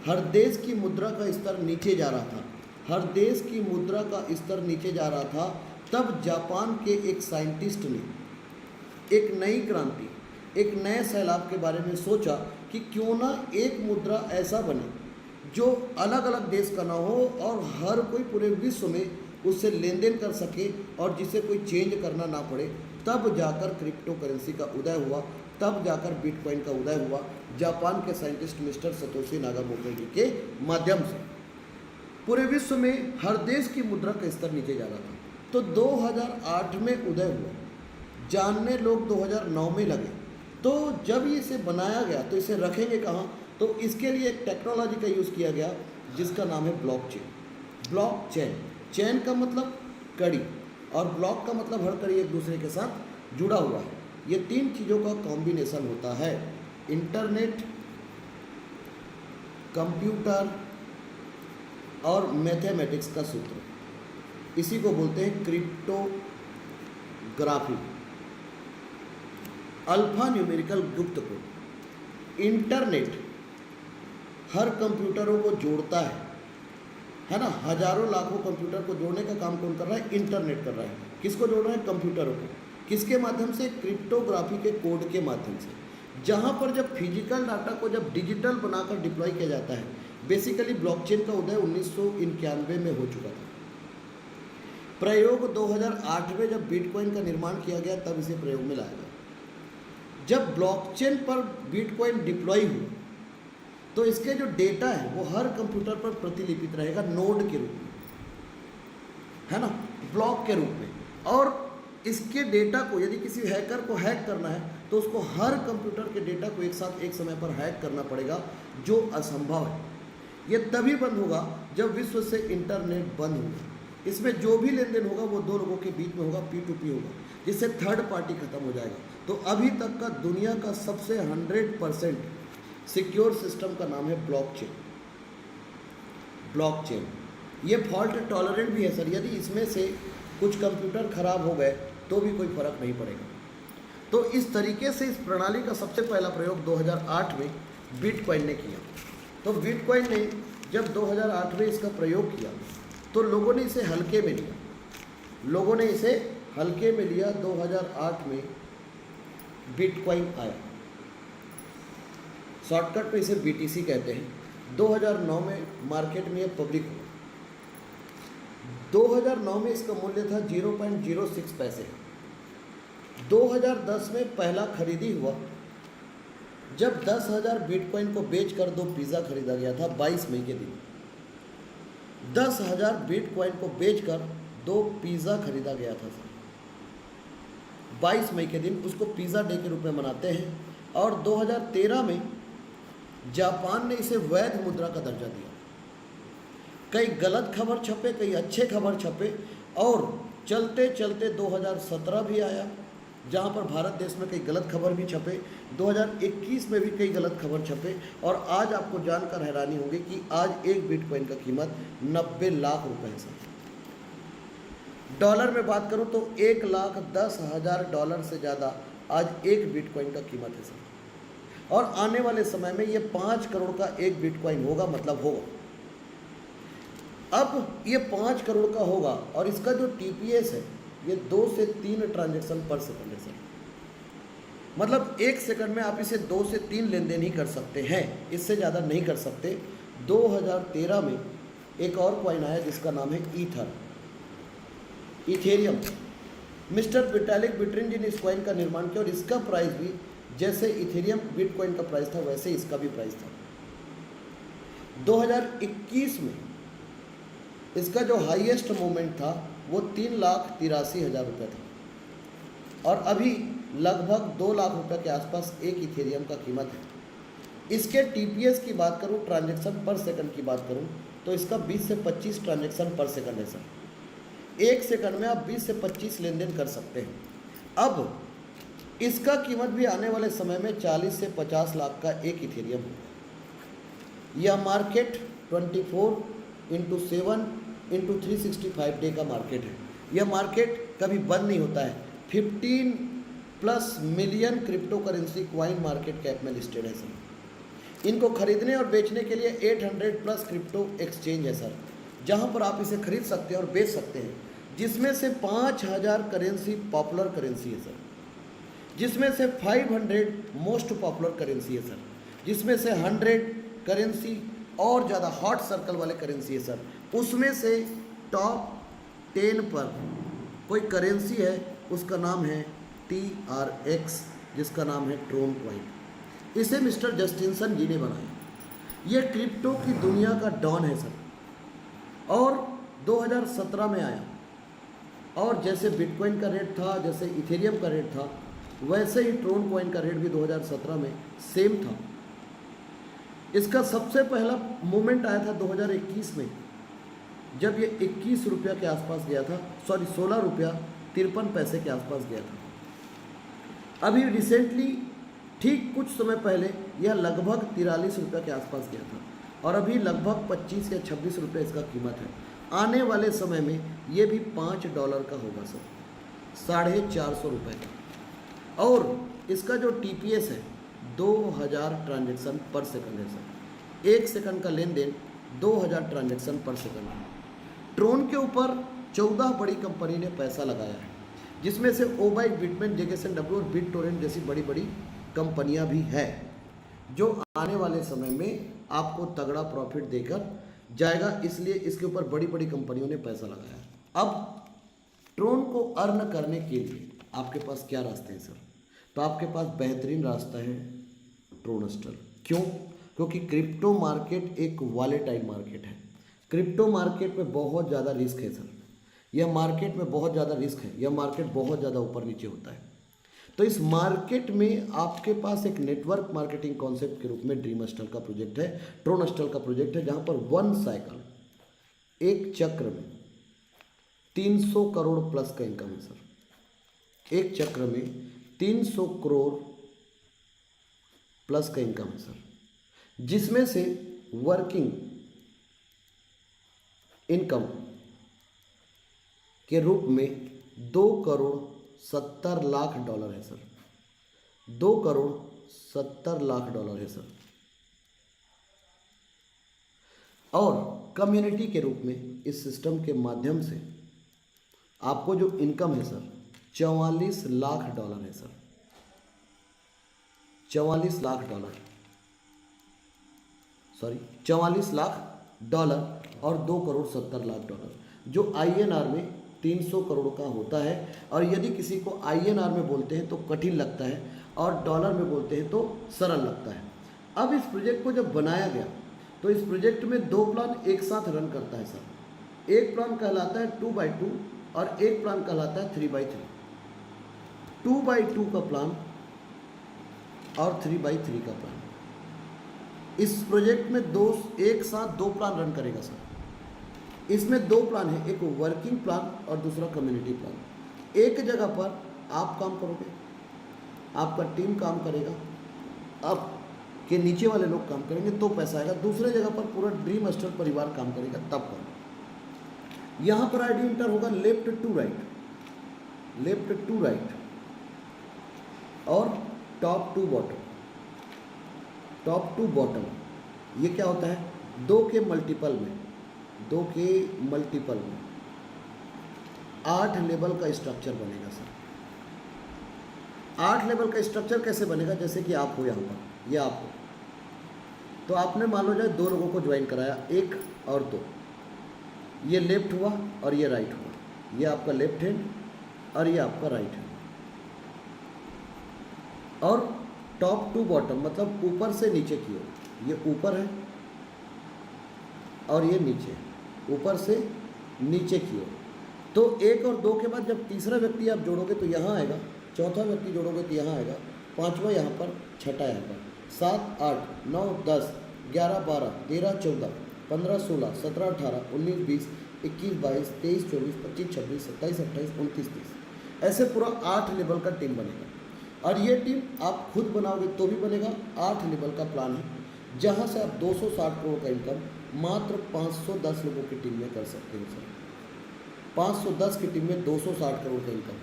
हर देश की मुद्रा का स्तर नीचे जा रहा था, हर देश की मुद्रा का स्तर नीचे जा रहा था। तब जापान के एक साइंटिस्ट ने एक नई क्रांति, एक नए सैलाब के बारे में सोचा कि क्यों ना एक मुद्रा ऐसा बने जो अलग अलग देश का ना हो और हर कोई पूरे विश्व में उससे लेन देन कर सके और जिसे कोई चेंज करना ना पड़े। तब जाकर क्रिप्टो करेंसी का उदय हुआ, तब जाकर बिटकॉइन का उदय हुआ, जापान के साइंटिस्ट मिस्टर सतोशी नाकामोटो जी के माध्यम से। पूरे विश्व में हर देश की मुद्रा का स्तर नीचे जा रहा था। तो 2008 में उदय हुआ, जानने लोग 2009 में लगे। तो जब इसे बनाया गया तो इसे रखेंगे कहाँ, तो इसके लिए एक टेक्नोलॉजी का यूज़ किया गया जिसका नाम है ब्लॉकचेन। ब्लॉकचेन, चेन का मतलब कड़ी और ब्लॉक का मतलब हर कड़ी एक दूसरे के साथ जुड़ा हुआ है। ये तीन चीज़ों का कॉम्बिनेशन होता है, इंटरनेट, कंप्यूटर और मैथमेटिक्स का सूत्र। इसी को बोलते हैं क्रिप्टोग्राफी। अल्फा न्यूमेरिकल गुप्त कोड। इंटरनेट हर कंप्यूटरों को जोड़ता है ना। हजारों लाखों कंप्यूटर को जोड़ने का काम कौन कर रहा है? इंटरनेट कर रहा है। किसको जोड़ रहा है? कंप्यूटरों को। किसके माध्यम से? क्रिप्टोग्राफी के कोड के माध्यम से। जहाँ पर जब फिजिकल डाटा को जब डिजिटल बनाकर डिप्लॉय किया जाता है, बेसिकली ब्लॉकचेन का उदय 1991 में हो चुका था। प्रयोग 2008 में जब बिटकॉइन का निर्माण किया गया तब इसे प्रयोग में लाया गया। जब ब्लॉकचेन पर बिटकॉइन डिप्लॉय हुआ तो इसके जो डेटा है वो हर कंप्यूटर पर प्रतिलिपित रहेगा नोड के रूप में, है ना, ब्लॉक के रूप में। और इसके डेटा को यदि किसी हैकर को हैक करना है तो उसको हर कंप्यूटर के डेटा को एक साथ एक समय पर हैक करना पड़ेगा, जो असंभव है। ये तभी बंद होगा जब विश्व से इंटरनेट बंद होगा। इसमें जो भी लेन देन होगा वो दो लोगों के बीच में होगा, P2P होगा, जिससे थर्ड पार्टी खत्म हो जाएगा। तो अभी तक का दुनिया का सबसे 100% सिक्योर सिस्टम का नाम है ब्लॉकचेन। ब्लॉकचेन ये फॉल्ट टॉलरेंट भी है सर। यदि इसमें से कुछ कंप्यूटर खराब हो गए तो भी कोई फर्क नहीं पड़ेगा। तो इस तरीके से इस प्रणाली का सबसे पहला प्रयोग 2008 में बिटकॉइन ने किया। तो बिटकॉइन ने जब 2008 में इसका प्रयोग किया तो लोगों ने इसे हल्के में लिया। लोगों ने इसे हल्के में लिया। 2008 में बिटकॉइन आया, शॉर्टकट में इसे BTC कहते हैं। 2009 में मार्केट में ये पब्लिक हुआ। 2009 में इसका मूल्य था 0.06 पैसे। 2010 में पहला खरीदी हुआ जब 10,000 बिटकॉइन को बेचकर 2 पिज़्ज़ा खरीदा गया था 22 मई के दिन। 10,000 बिटकॉइन को बेचकर 2 पिज़्ज़ा खरीदा गया था सर 22 मई के दिन। उसको पिज़्ज़ा डे के रूप में मनाते हैं। और 2013 में जापान ने इसे वैध मुद्रा का दर्जा दिया। कई गलत खबर छपे, कई अच्छे खबर छपे, और चलते चलते 2017 भी आया जहाँ पर भारत देश में कई गलत खबर भी छपे। 2021 में भी कई गलत खबर छपे। और आज आपको जानकर हैरानी होगी कि आज एक बिटकॉइन का कीमत 90 लाख रुपए है सर। डॉलर में बात करूँ तो 1,10,000 डॉलर से ज़्यादा आज एक बिटकॉइन का कीमत है सर। और आने वाले समय में ये 5 करोड़ का एक बिटकॉइन होगा, मतलब होगा। अब ये 5 करोड़ का होगा और इसका जो TPS है ये 2 से 3 ट्रांजैक्शन पर सेकंड है सर। मतलब 1 सेकंड में आप इसे 2 से 3 लेन देन ही कर सकते हैं, इससे ज़्यादा नहीं कर सकते। 2013 में एक और कॉइन आया जिसका नाम है इथेरियम। मिस्टर विटालिक बुटेरिन जी ने इस कॉइन का निर्माण किया और इसका प्राइस भी जैसे इथेरियम बिटकॉइन का प्राइस था वैसे इसका भी प्राइस था। 2021 में इसका जो हाईएस्ट मूवमेंट था वो 3,83,000 रुपये था। और अभी लगभग 2 लाख रुपये के आसपास एक इथेरियम का कीमत है। इसके TPS की बात करूँ, ट्रांजैक्शन पर सेकंड की बात करूँ, तो इसका 20 से 25 ट्रांजैक्शन पर सेकंड है सर। 1 सेकंड में आप 20 से 25 लेन देन कर सकते हैं। अब इसका कीमत भी आने वाले समय में 40 से 50 लाख का एक इथेरियम होगा। यह मार्केट 24/7 × 365 डे का मार्केट है। यह मार्केट कभी बंद नहीं होता है। 15+ million crypto currency coin market cap में लिस्टेड है सर। इनको खरीदने और बेचने के लिए 800+ क्रिप्टो एक्सचेंज है सर, जहां पर आप इसे खरीद सकते हैं और बेच सकते हैं। जिसमें से 5,000 करेंसी पॉपुलर करेंसी है सर, जिसमें से 500 मोस्ट पॉपुलर करेंसी है सर, जिसमें से 100 करेंसी और ज़्यादा हॉट सर्कल वाले करेंसी है सर। उसमें से टॉप 10 पर कोई करेंसी है, उसका नाम है TRX, जिसका नाम है ट्रोन कॉइन। इसे मिस्टर जस्टिनसन जी ने बनाया। ये क्रिप्टो की दुनिया का डॉन है सर। और 2017 में आया और जैसे बिटकॉइन का रेट था, जैसे इथेरियम का रेट था, वैसे ही ट्रोन कॉइन का रेट भी 2017 में सेम था। इसका सबसे पहला मूवमेंट आया था 2021 में, जब ये 21 रुपया के आसपास गया था, 16 रुपया 53 पैसे के आसपास गया था। अभी रिसेंटली ठीक कुछ समय पहले यह लगभग 43 रुपये के आसपास गया था और अभी लगभग 25 या 26 रुपये इसका कीमत है। आने वाले समय में ये भी $5 का होगा सर, 450 रुपये का। और इसका जो TPS है 2000 ट्रांजैक्शन पर सेकंड है सर। 1 सेकंड का लेन देन 2000 ट्रांजैक्शन पर सेकंड। ट्रोन के ऊपर 14 बड़ी कंपनी ने पैसा लगाया है, जिसमें से ओबाइट, बिटमेन, JKSNW और बिटटोरेंट जैसी बड़ी बड़ी कंपनियां भी हैं, जो आने वाले समय में आपको तगड़ा प्रॉफिट देकर जाएगा। इसलिए इसके ऊपर बड़ी बड़ी कंपनियों ने पैसा लगाया। अब ट्रोन को अर्न करने के लिए आपके पास क्या रास्ते हैं सर? तो आपके पास बेहतरीन रास्ता है ट्रोनस्टर। क्यों? क्योंकि क्रिप्टो मार्केट एक वॉलेटाइल मार्केट है। क्रिप्टो मार्केट में बहुत ज़्यादा रिस्क है सर। यह मार्केट में बहुत ज़्यादा रिस्क है। यह मार्केट बहुत ज़्यादा ऊपर नीचे होता है। तो इस मार्केट में आपके पास एक नेटवर्क मार्केटिंग कॉन्सेप्ट के रूप में ड्रीमस्टर का प्रोजेक्ट है, ट्रोनस्टर का प्रोजेक्ट है, जहाँ पर 1 साइकिल, एक चक्र में 300 करोड़ प्लस का इनकम है सर। एक चक्र में 300 करोड़ प्लस का इनकम है सर, जिसमें से वर्किंग इनकम के रूप में 2 करोड़ 70 लाख डॉलर है सर। 2 करोड़ 70 लाख डॉलर है सर। और कम्युनिटी के रूप में इस सिस्टम के माध्यम से आपको जो इनकम है सर 44 लाख डॉलर है sir. 44 lakh dollar, sorry 44 lakh dollar और 2 करोड़ 70 लाख डॉलर, जो INR में 300 करोड़ का होता है। और यदि किसी को INR में बोलते हैं तो कठिन लगता है और डॉलर में बोलते हैं तो सरल लगता है। अब इस प्रोजेक्ट को जब बनाया गया तो इस प्रोजेक्ट में 2 प्लान एक साथ रन करता है सर। एक प्लान कहलाता है 2x2 और एक प्लान कहलाता है 3x3। 2x2 का प्लान और 3x3 का प्लान। इस प्रोजेक्ट में एक साथ 2 प्लान रन करेगा सर। इसमें 2 प्लान है, एक वर्किंग प्लान और दूसरा कम्युनिटी प्लान। एक जगह पर आप काम करोगे, आपका टीम काम करेगा, आप के नीचे वाले लोग काम करेंगे तो पैसा आएगा। दूसरे जगह पर पूरा ड्रीमस्टर परिवार काम करेगा तब करो। यहाँ पर ID इंटर होगा left to right, left to right और top to bottom. Top to bottom ये क्या होता है? 2 के मल्टीपल में, 2 के मल्टीपल में 8 लेवल का स्ट्रक्चर बनेगा सर। 8 लेवल का स्ट्रक्चर कैसे बनेगा? जैसे कि आप हो यहाँ पर, यह आप हो, तो आपने मान लो जाए 2 लोगों को ज्वाइन कराया, 1 और 2। ये लेफ्ट हुआ और ये राइट हुआ। ये आपका लेफ्ट हैंड और ये आपका राइट हैंड। और टॉप टू बॉटम मतलब ऊपर से नीचे की ओर, ये ऊपर है और ये नीचे, ऊपर से नीचे की ओर। तो 1 और 2 के बाद जब तीसरा व्यक्ति आप जोड़ोगे तो यहाँ आएगा, चौथा व्यक्ति जोड़ोगे तो यहाँ आएगा, पांचवा यहाँ पर, छठा यहाँ पर, 7, 8, 9, 10, 11, 12, 13, 14, 15, 16, 17, 18, 19, 20, 21, 22, 23, 24, 25, 26, 27, 28, 29, 30, ऐसे पूरा 8 लेवल का टीम बनेगा। और ये टीम आप खुद बनाओगे तो भी बनेगा। 8 लेवल का प्लान है, जहाँ से आप 260 करोड़ का इनकम मात्र 510 लोगों की टीम में कर सकते हो सर। 510 की टीम में 260 करोड़ का इनकम।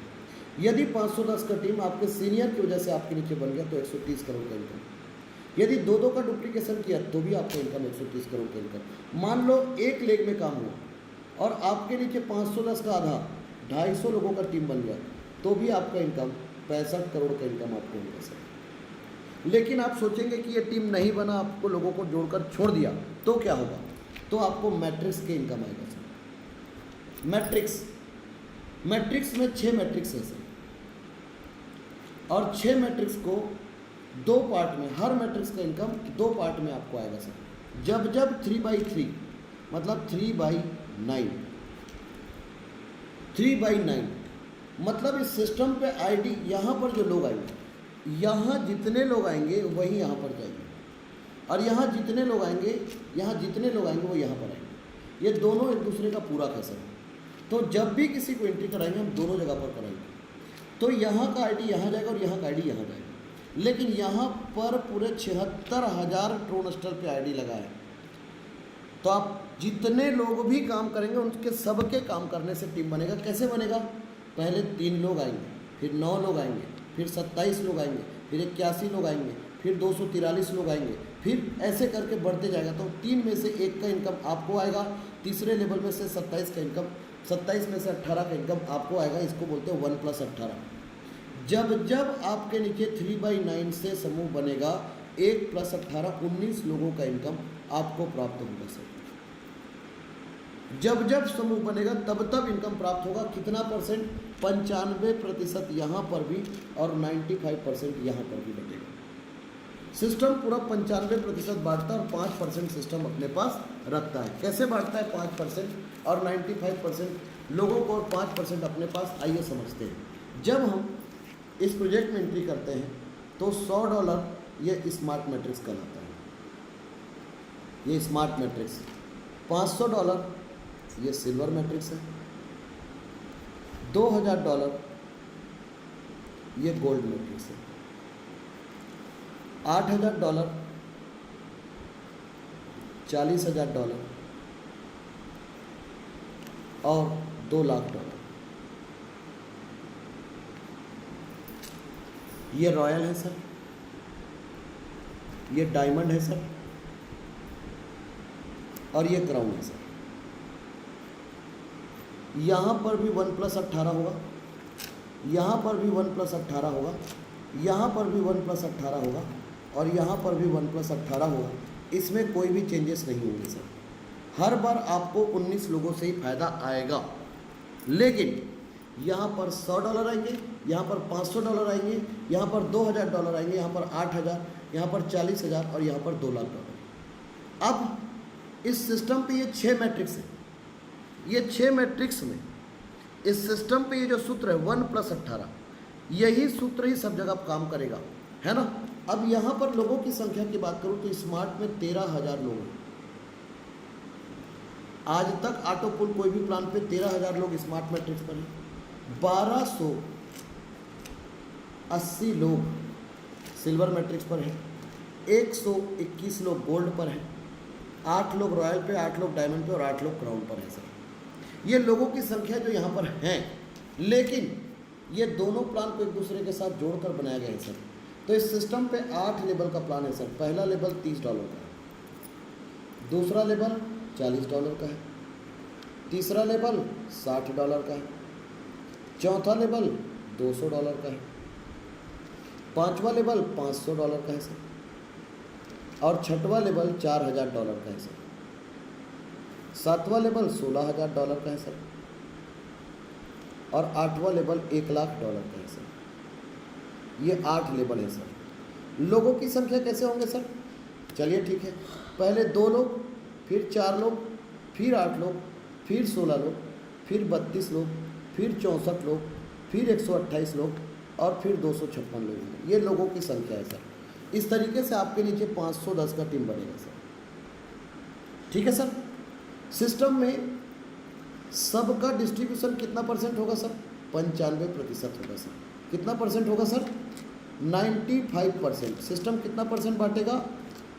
यदि 510 का टीम आपके सीनियर की वजह से आपके नीचे बन गया तो 130 करोड़ का इनकम। यदि 2 का डुप्लीकेशन किया तो भी आपका इनकम 130 करोड़ का इनकम। मान लो एक लेग में काम हुआ और आपके नीचे 510 का आधा 250 लोगों का टीम बन गया तो भी आपका इनकम 65 करोड़ का इनकम आपको मिल सकता। लेकिन आप सोचेंगे कि ये टीम नहीं बना, आपको लोगों को जोड़कर छोड़ दिया तो क्या होगा? तो आपको मैट्रिक्स के इनकम आएगा सर। मैट्रिक्स में 6 मैट्रिक्स है सर, और 6 मैट्रिक्स को 2 पार्ट में, हर मैट्रिक्स का इनकम 2 पार्ट में आपको आएगा सर। जब 3/3 मतलब 3/9, 3/9 मतलब इस सिस्टम पे ID यहाँ पर जो लोग आएंगे, यहाँ जितने लोग आएंगे वही यहाँ पर जाएंगे, और यहाँ जितने लोग आएंगे, वो यहाँ पर आएंगे। ये दोनों एक दूसरे का पूरा असर है। तो जब भी किसी को एंट्री कराएंगे हम दोनों जगह पर कराएंगे। तो यहाँ का ID यहाँ जाएगा और यहाँ का ID यहाँ जाएगा। लेकिन यहाँ पर पूरे 76,000 ट्रोनस्टर पे ID लगा है। तो आप जितने लोग भी काम करेंगे उनके सबके काम करने से टीम बनेगा। कैसे बनेगा? पहले 3 लोग आएंगे, फिर 9 लोग आएंगे, फिर 27 लोग आएंगे, फिर 81 लोग आएंगे, फिर 243 लोग आएंगे, फिर ऐसे करके बढ़ते जाएगा। तो 3 में से 1 का इनकम आपको आएगा, तीसरे लेवल में से 27 का इनकम, 27 में से 18 का इनकम आपको आएगा। इसको बोलते हैं 1 + 18। जब जब आपके नीचे 3/9 से समूह बनेगा, 1 + 18 19 लोगों का इनकम आपको प्राप्त होगा सर। जब जब समूह बनेगा तब तब इनकम प्राप्त होगा। कितना परसेंट? 95% यहाँ पर भी और 95% यहाँ पर भी बटेगा। सिस्टम पूरा 95% बांटता है और 5% सिस्टम अपने पास रखता है। कैसे बांटता है 5% और 95% लोगों को और 5% अपने पास? आइए समझते हैं। जब हम इस प्रोजेक्ट में एंट्री करते हैं तो $100 ये स्मार्ट मैट्रिक्स कहलाता है, ये स्मार्ट मैट्रिक्स। $500 ये सिल्वर मैट्रिक्स है। $2000 ये गोल्ड मैट्रिक्स है। $8000 $40,000 और $2,00,000 ये रॉयल है सर, ये डायमंड है सर, और ये क्राउन है सर। यहाँ पर भी 1 + 18 होगा, यहाँ पर भी 1 + 18 होगा, यहाँ पर भी 1 + 18 होगा, और यहाँ पर भी 1 + 18 होगा। इसमें कोई भी चेंजेस नहीं होंगे सर। हर बार आपको 19 लोगों से ही फायदा आएगा। लेकिन यहाँ पर $100 आएंगे, यहाँ पर $500 आएंगे, यहाँ पर $2000 आएंगे, यहाँ पर 8000, यहाँ पर 40,000 और यहाँ पर $2,00,000। अब इस सिस्टम पे ये 6 मैट्रिक्स है। ये 6 मैट्रिक्स में इस सिस्टम पे ये जो सूत्र है 1 + 18, यही सूत्र ही सब जगह काम करेगा, है ना। अब यहाँ पर लोगों की संख्या की बात करूँ तो स्मार्ट में 13,000 लोग हैं। आज तक ऑटो पुल कोई भी प्लान पे 13,000 लोग स्मार्ट मैट्रिक्स पर हैं। 1280 लोग सिल्वर मैट्रिक्स पर हैं, 121 लोग गोल्ड पर हैं, 8 लोग रॉयल पे, 8 लोग डायमंड पे और 8 लोग क्राउन पर हैं सर। ये लोगों की संख्या जो यहाँ पर हैं, लेकिन ये दोनों प्लान को एक दूसरे के साथ जोड़कर बनाया गया है सर। तो इस सिस्टम पे 8 लेवल का प्लान है सर। पहला लेवल $30 का है, दूसरा लेवल $40 का है, तीसरा लेवल $60 का है, चौथा लेवल $200 का है, पांचवा लेवल $500 का है सर, और छठवां लेवल $4,000 का है सर, सातवां लेवल $16,000 का है सर, और आठवां लेवल $1,00,000 का है सर। ये 8 लेवल है सर। लोगों की संख्या कैसे होंगे सर? चलिए ठीक है, पहले 2 लोग, फिर 4 लोग, फिर 8 लोग, फिर 16 लोग, फिर 32 लोग, फिर 64 लोग, फिर 128 लोग और फिर 256 लोग होंगे। ये लोगों की संख्या है सर। इस तरीके से आपके नीचे 510 का टीम बनेगा सर। ठीक है सर। सिस्टम में सबका डिस्ट्रीब्यूशन कितना परसेंट होगा सर? 95% होगा सर। कितना परसेंट होगा सर? 95%। सिस्टम कितना परसेंट बांटेगा?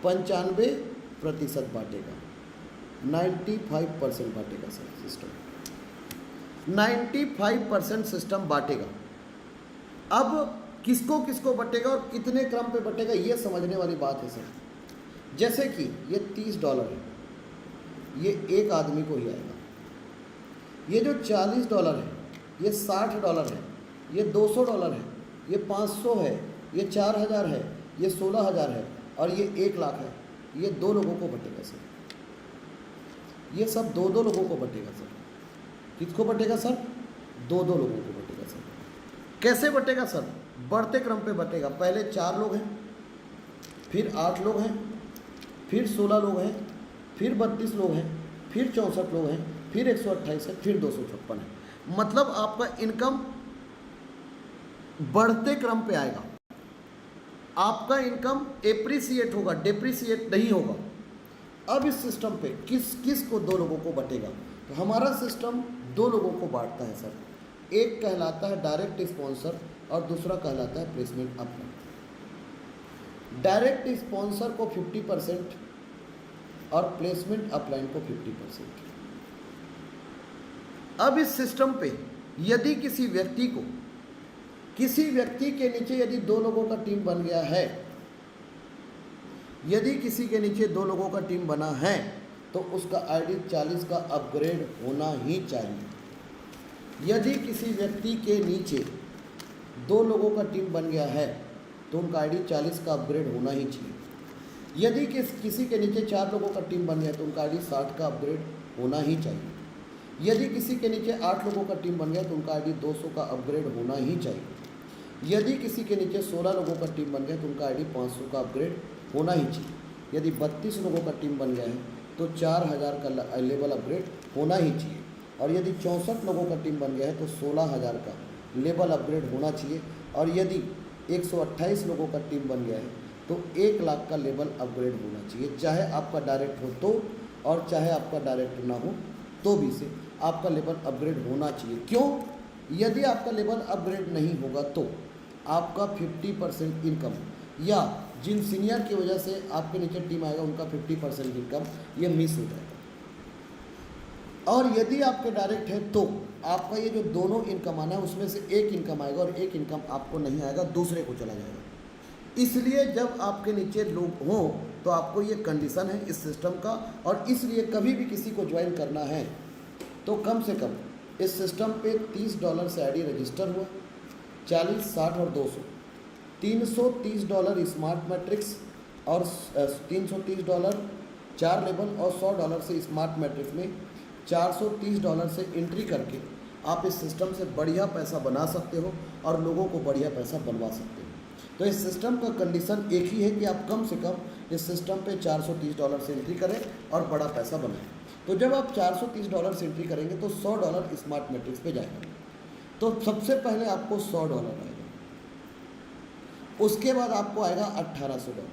95% बांटेगा, 95% बांटेगा सर सिस्टम। 95% सिस्टम बांटेगा। अब किसको किसको बटेगा और कितने क्रम पे बटेगा, ये समझने वाली बात है सर। जैसे कि ये $30 है, ये एक आदमी को ही आएगा। ये जो $40 है, ये $60 है, ये $200 है, ये 500 है, ये 4,000 है, ये 16,000 है और ये 1,00,000 है। ये 2 लोगों को बटेगा सर। ये सब 2-2 लोगों को बटेगा सर। किसको बटेगा सर? 2-2 लोगों को बटेगा सर। कैसे बटेगा सर? बढ़ते क्रम पे बटेगा। पहले 4 लोग हैं, फिर 8 लोग हैं, फिर 16 लोग हैं, फिर 32 लोग हैं, फिर 64 लोग हैं, फिर 128 है, फिर 256 है। मतलब आपका इनकम बढ़ते क्रम पे आएगा। आपका इनकम एप्रिसिएट होगा, डेप्रिसिएट नहीं होगा। अब इस सिस्टम पे किस किस को 2 लोगों को बटेगा? तो हमारा सिस्टम 2 लोगों को बांटता है सर। एक कहलाता है डायरेक्ट स्पॉन्सर और दूसरा कहलाता है प्लेसमेंट अपलाइन। डायरेक्ट स्पॉन्सर को 50% और प्लेसमेंट अपलाइन को 50%। अब इस सिस्टम पे यदि किसी व्यक्ति के नीचे यदि 2 लोगों का टीम बन गया है, यदि किसी के नीचे 2 लोगों का टीम बना है तो उसका आईडी 40 का अपग्रेड होना ही चाहिए। यदि किसी व्यक्ति के नीचे 2 लोगों का टीम बन गया है तो उनका आईडी 40 का अपग्रेड होना ही चाहिए। यदि किसी के नीचे 4 लोगों का टीम बन गया तो उनका आईडी 60 का अपग्रेड होना ही चाहिए। यदि किसी के नीचे 8 लोगों का टीम बन गया तो उनका आईडी 200 का अपग्रेड होना ही चाहिए। यदि किसी के नीचे 16 लोगों का टीम बन गया तो उनका आईडी 500 का अपग्रेड होना ही चाहिए। यदि 32 लोगों का टीम बन गया है तो 4000 का लेवल अपग्रेड होना ही चाहिए। और यदि 64 लोगों का टीम बन गया है तो 16000 का लेवल अपग्रेड होना चाहिए। और यदि 128 लोगों का टीम बन गया है तो 1 लाख का लेवल अपग्रेड होना चाहिए। चाहे आपका डायरेक्ट हो तो और चाहे आपका डायरेक्ट ना हो तो भी से आपका लेवल अपग्रेड होना चाहिए। क्यों? यदि आपका लेवल अपग्रेड नहीं होगा तो आपका 50% इनकम या जिन सीनियर की वजह से आपके नीचे टीम आएगा उनका 50% इनकम ये मिस हो जाएगा। और यदि आपके डायरेक्ट है तो आपका ये जो दोनों इनकम आना है उसमें से एक इनकम आएगा और एक इनकम आपको नहीं आएगा, दूसरे को चला जाएगा। इसलिए जब आपके नीचे लोग हों तो आपको ये कंडीशन है इस सिस्टम का। और इसलिए कभी भी किसी को ज्वाइन करना है तो कम से कम इस सिस्टम पे $30 से आईडी रजिस्टर हुआ, 40, 60 और 200, $330 स्मार्ट मैट्रिक्स और $330 4 लेवल और $100 से स्मार्ट मैट्रिक्स में $430 से एंट्री करके आप इस सिस्टम से बढ़िया पैसा बना सकते हो और लोगों को बढ़िया पैसा बनवा सकते हो। तो इस सिस्टम का कंडीशन एक ही है कि आप कम से कम इस सिस्टम पे $430 से एंट्री करें और बड़ा पैसा बनाएं। तो जब आप $430 से एंट्री करेंगे तो $100 स्मार्ट मैट्रिक्स पे जाएगा। तो सबसे पहले आपको $100 आएगा, उसके बाद आपको आएगा $1800।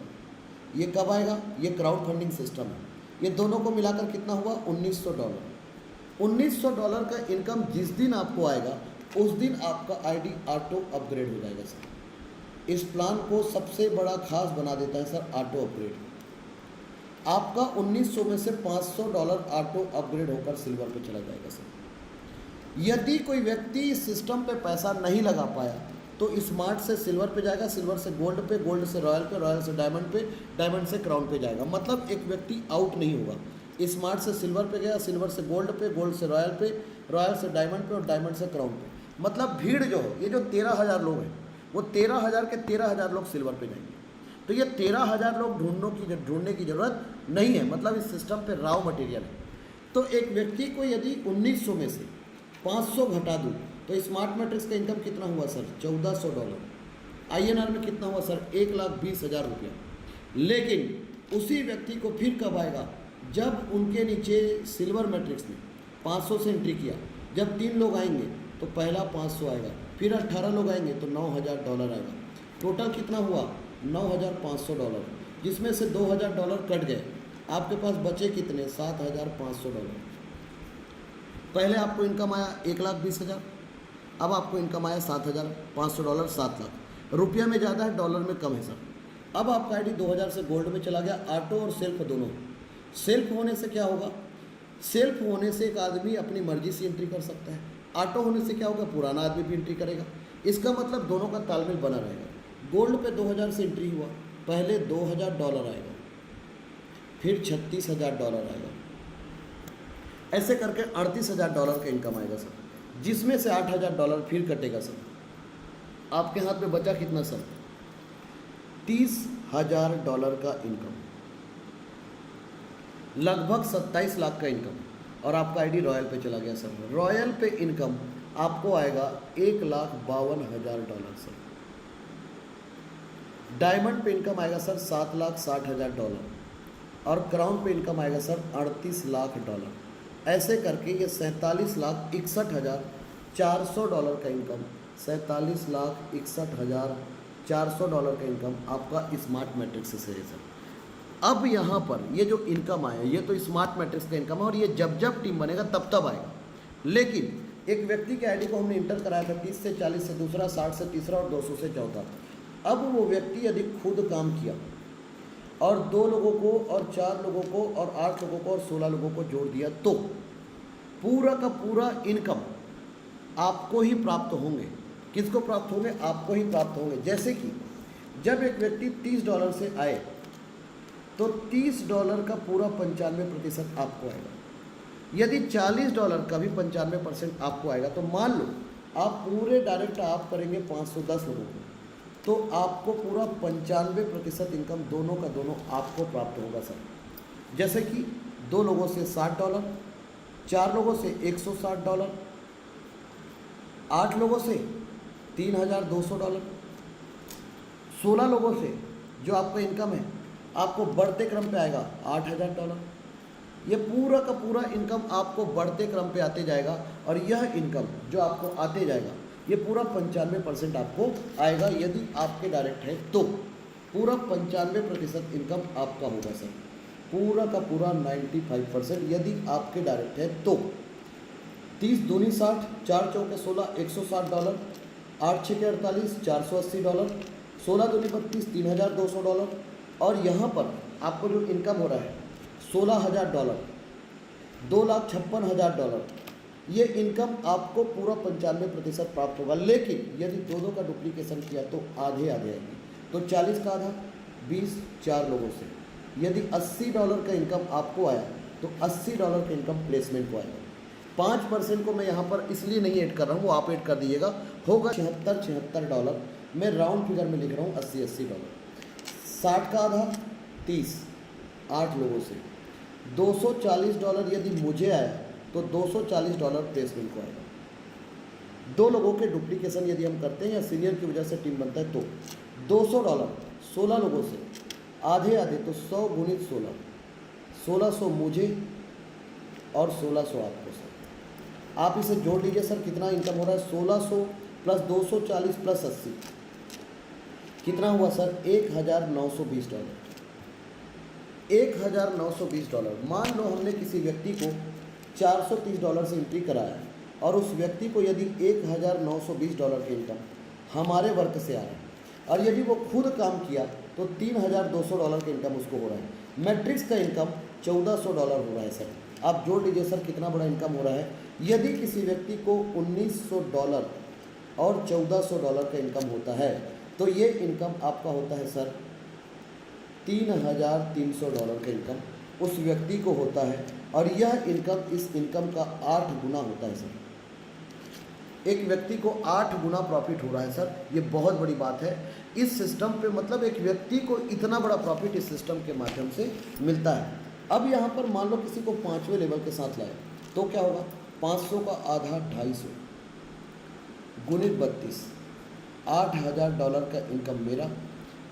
ये कब आएगा? ये क्राउड फंडिंग सिस्टम है। ये दोनों को मिलाकर कितना हुआ? $1900। $1900 का इनकम जिस दिन आपको आएगा उस दिन आपका आईडी ऑटो अपग्रेड हो जाएगा सर। इस प्लान को सबसे बड़ा खास बना देता है सर ऑटो अपग्रेड। आपका 1900 में से $500 ऑटो अपग्रेड होकर सिल्वर पे चला जाएगा सर। यदि कोई व्यक्ति इस सिस्टम पे पैसा नहीं लगा पाया तो स्मार्ट से सिल्वर पे जाएगा, सिल्वर से गोल्ड पे, गोल्ड से रॉयल पे, रॉयल से डायमंड पे, डायमंड से क्राउन पे जाएगा। मतलब एक व्यक्ति आउट नहीं होगा। स्मार्ट से सिल्वर पे गया, सिल्वर से गोल्ड पे, गोल्ड से रॉयल पे, रॉयल से डायमंड पे और डायमंड से क्राउन पे। मतलब भीड़ जो है, ये जो 13,000 लोग हैं वो 13,000 के 13,000 लोग सिल्वर पे जाएंगे। तो ये 13,000 लोग ढूंढने की ज़रूरत नहीं है। मतलब इस सिस्टम पे रॉ मटेरियल है। तो एक व्यक्ति को यदि 1900 में से 500 घटा दूँ तो स्मार्ट मैट्रिक्स का इनकम कितना हुआ सर? $1400। INR में कितना हुआ सर? 1,20,000 रुपया। लेकिन उसी व्यक्ति को फिर कब आएगा? जब उनके नीचे सिल्वर मैट्रिक्स में 500 से एंट्री किया। जब 3 लोग आएंगे तो पहला 500 आएगा, फिर 18 लोग आएंगे तो $9,000 आएगा। टोटल कितना हुआ? $9,500, जिसमें से $2,000 कट गए। आपके पास बचे कितने? $7,500। पहले आपको इनकम आया 1,20,000, अब आपको इनकम आया $7,500, 7 लाख। रुपया में ज़्यादा है, डॉलर में कम है सर। अब आपका आईडी 2000 से गोल्ड में चला गया। ऑटो और सेल्फ दोनों। सेल्फ होने से क्या होगा? सेल्फ होने से एक आदमी अपनी मर्जी से एंट्री कर सकता है। ऑटो होने से क्या होगा? पुराना आदमी भी एंट्री करेगा। इसका मतलब दोनों का तालमेल बना रहेगा। गोल्ड पे 2000 से एंट्री हुआ, पहले $2,000 आएगा, फिर $36,000 आएगा। ऐसे करके $38,000 का इनकम आएगा सर, जिसमें से $8,000 फिर कटेगा सर। आपके हाथ में बचा कितना सर? $30,000 का इनकम, लगभग 27 लाख का इनकम। और आपका आईडी रॉयल पे चला गया सर। रॉयल पे इनकम आपको आएगा $1,52,000 सर। डायमंड पे इनकम आएगा सर $7,60,000 और क्राउन पे इनकम आएगा सर $38,00,000। ऐसे करके ये $47,61,400 का इनकम, $47,61,400 का इनकम आपका स्मार्ट मैट्रिक्स से है सर। अब यहाँ पर ये जो इनकम आया ये तो स्मार्ट मैट्रिक्स का इनकम है और ये जब जब टीम बनेगा तब तब आएगा। लेकिन एक व्यक्ति के आईडी को हमने इंटर कराया था 30 से 40 से दूसरा, 60 से तीसरा और 200 से चौथा। अब वो व्यक्ति यदि खुद काम किया और 2 लोगों को और 4 लोगों को और 8 लोगों को और 16 लोगों को जोड़ दिया तो पूरा का पूरा इनकम आपको ही प्राप्त होंगे। किसको प्राप्त होंगे? आपको ही प्राप्त होंगे। जैसे कि जब एक व्यक्ति $30 से आए तो $30 का पूरा 95% आपको आएगा। यदि $40 का भी 95% आपको आएगा, तो मान लो आप पूरे डायरेक्ट आप करेंगे 510 लोगों को, तो आपको पूरा 95% इनकम दोनों का दोनों आपको प्राप्त होगा सर। जैसे कि 2 लोगों से $60, 4 लोगों से $160, 8 लोगों से $3200, 16 लोगों से जो आपका इनकम है आपको बढ़ते क्रम पे आएगा $8000। ये पूरा का पूरा इनकम आपको बढ़ते क्रम पे आते जाएगा, और यह इनकम जो आपको आते जाएगा ये पूरा 95% आपको आएगा यदि आपके डायरेक्ट है तो। पूरा 95% इनकम आपका होगा सर, पूरा का पूरा 95% यदि आपके डायरेक्ट है तो। 30 दूनी 60, 4 चौके 16, $160, 8 छके 48, $480, 16 दूनी 32, $3200, और यहाँ पर आपको जो इनकम हो रहा है $16000, $2,56,000, ये इनकम आपको पूरा 95% प्राप्त होगा। लेकिन यदि दो का डुप्लीकेशन किया तो आधे आधे आएगी, तो 40 का आधा 20, 4 लोगों से। यदि $80 का इनकम आपको आया तो $80 का इनकम प्लेसमेंट को आएगा। 5% को मैं यहाँ पर इसलिए नहीं ऐड कर रहा हूँ, वो आप ऐड कर दीजिएगा, होगा $76 मैं राउंड फिगर में लिख रहा हूँ, $80 60 का आधा 30, 8 लोगों से। $240 यदि मुझे आया तो $240 प्लेसमेंट को आएगा। 2 लोगों के डुप्लीकेशन यदि हम करते हैं या सीनियर की वजह से टीम बनता है तो $200 16 लोगों से, आधे आधे तो 100 गुणित 16, 1600 मुझे और 1600 आपको सर। आप इसे जोड़ लीजिए सर, कितना इनकम हो रहा है, 1600 प्लस 240 प्लस 80 कितना हुआ सर, $1920। $1920। मान लो हमने किसी व्यक्ति को $430 से एंट्री कराया और उस व्यक्ति को यदि $1920 का इनकम हमारे वर्क से आ रहा है, और यदि वो खुद काम किया तो $3200 का इनकम उसको हो रहा है। मैट्रिक्स का इनकम $1400 हो रहा है सर। आप जोड़ लीजिए सर कितना बड़ा इनकम हो रहा है। यदि किसी व्यक्ति को $1900 और $1400 का इनकम होता है तो ये इनकम आपका होता है सर $3300 का इनकम उस व्यक्ति को होता है, और यह इनकम इस इनकम का 8 गुना होता है सर। एक व्यक्ति को 8 गुना प्रॉफिट हो रहा है सर, ये बहुत बड़ी बात है इस सिस्टम पे। मतलब एक व्यक्ति को इतना बड़ा प्रॉफिट इस सिस्टम के माध्यम से मिलता है। अब यहाँ पर मान लो किसी को 5वें लेवल के साथ लाए तो क्या होगा, 500 का आधा 250 गुणित 32, $8000 का इनकम मेरा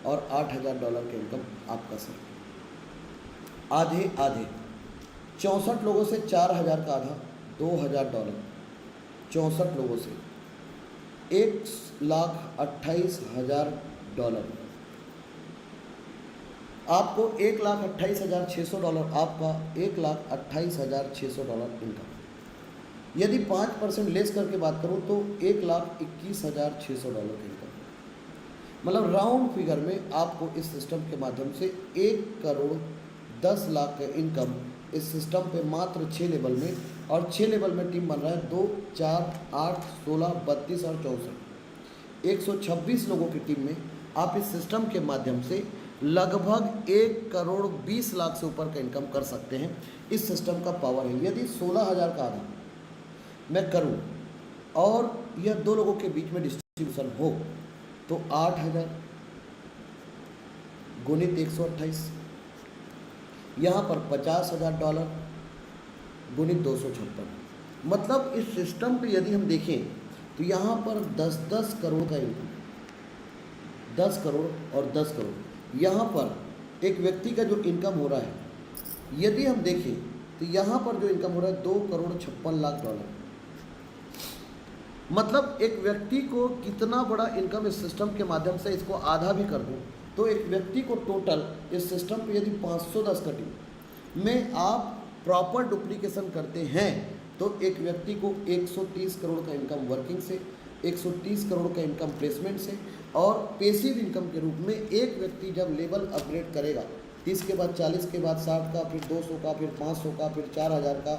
और $8000 का इनकम आपका सर। आधे आधे 64 लोगों से 4000 का आधा $2000, 64 लोगों से $1,28,000, आपको $1,28,600, आपका $1,28,600 इनकम। यदि 5% लेस करके बात करूँ तो $1,21,600 का इनकम। मतलब राउंड फिगर में आपको इस सिस्टम के माध्यम से 1,10,00,000 का इनकम इस सिस्टम पे मात्र 6 लेवल में, और 6 लेवल में टीम बन रहा है 2, 4, 8, 16, 32 और 64, 126 लोगों की टीम में आप इस सिस्टम के माध्यम से लगभग 1,20,00,000 से ऊपर का इनकम कर सकते हैं। इस सिस्टम का पावर है। यदि 16,000 का आधा मैं करूं और यह 2 लोगों के बीच में डिस्ट्रीब्यूशन हो तो 8,000 गुणित 128, यहाँ पर $50,000 गुणित 256। मतलब इस सिस्टम पे यदि हम देखें तो यहाँ पर 10-10 करोड़ का इनकम, 10 करोड़ और 10 करोड़। यहाँ पर एक व्यक्ति का जो इनकम हो रहा है यदि हम देखें तो यहाँ पर जो इनकम हो रहा है $2,56,00,000। मतलब एक व्यक्ति को कितना बड़ा इनकम इस सिस्टम के माध्यम से, इसको आधा भी कर दूं तो एक व्यक्ति को टोटल इस सिस्टम पे यदि 510 का टीम में आप प्रॉपर डुप्लीकेशन करते हैं तो एक व्यक्ति को 130 करोड़ का इनकम वर्किंग से, 130 करोड़ का इनकम प्लेसमेंट से, और पेसिव इनकम के रूप में एक व्यक्ति जब लेवल अपग्रेड करेगा 30 के बाद 40 के बाद 60 का, फिर 200 का, फिर 500 का, फिर 4000 का,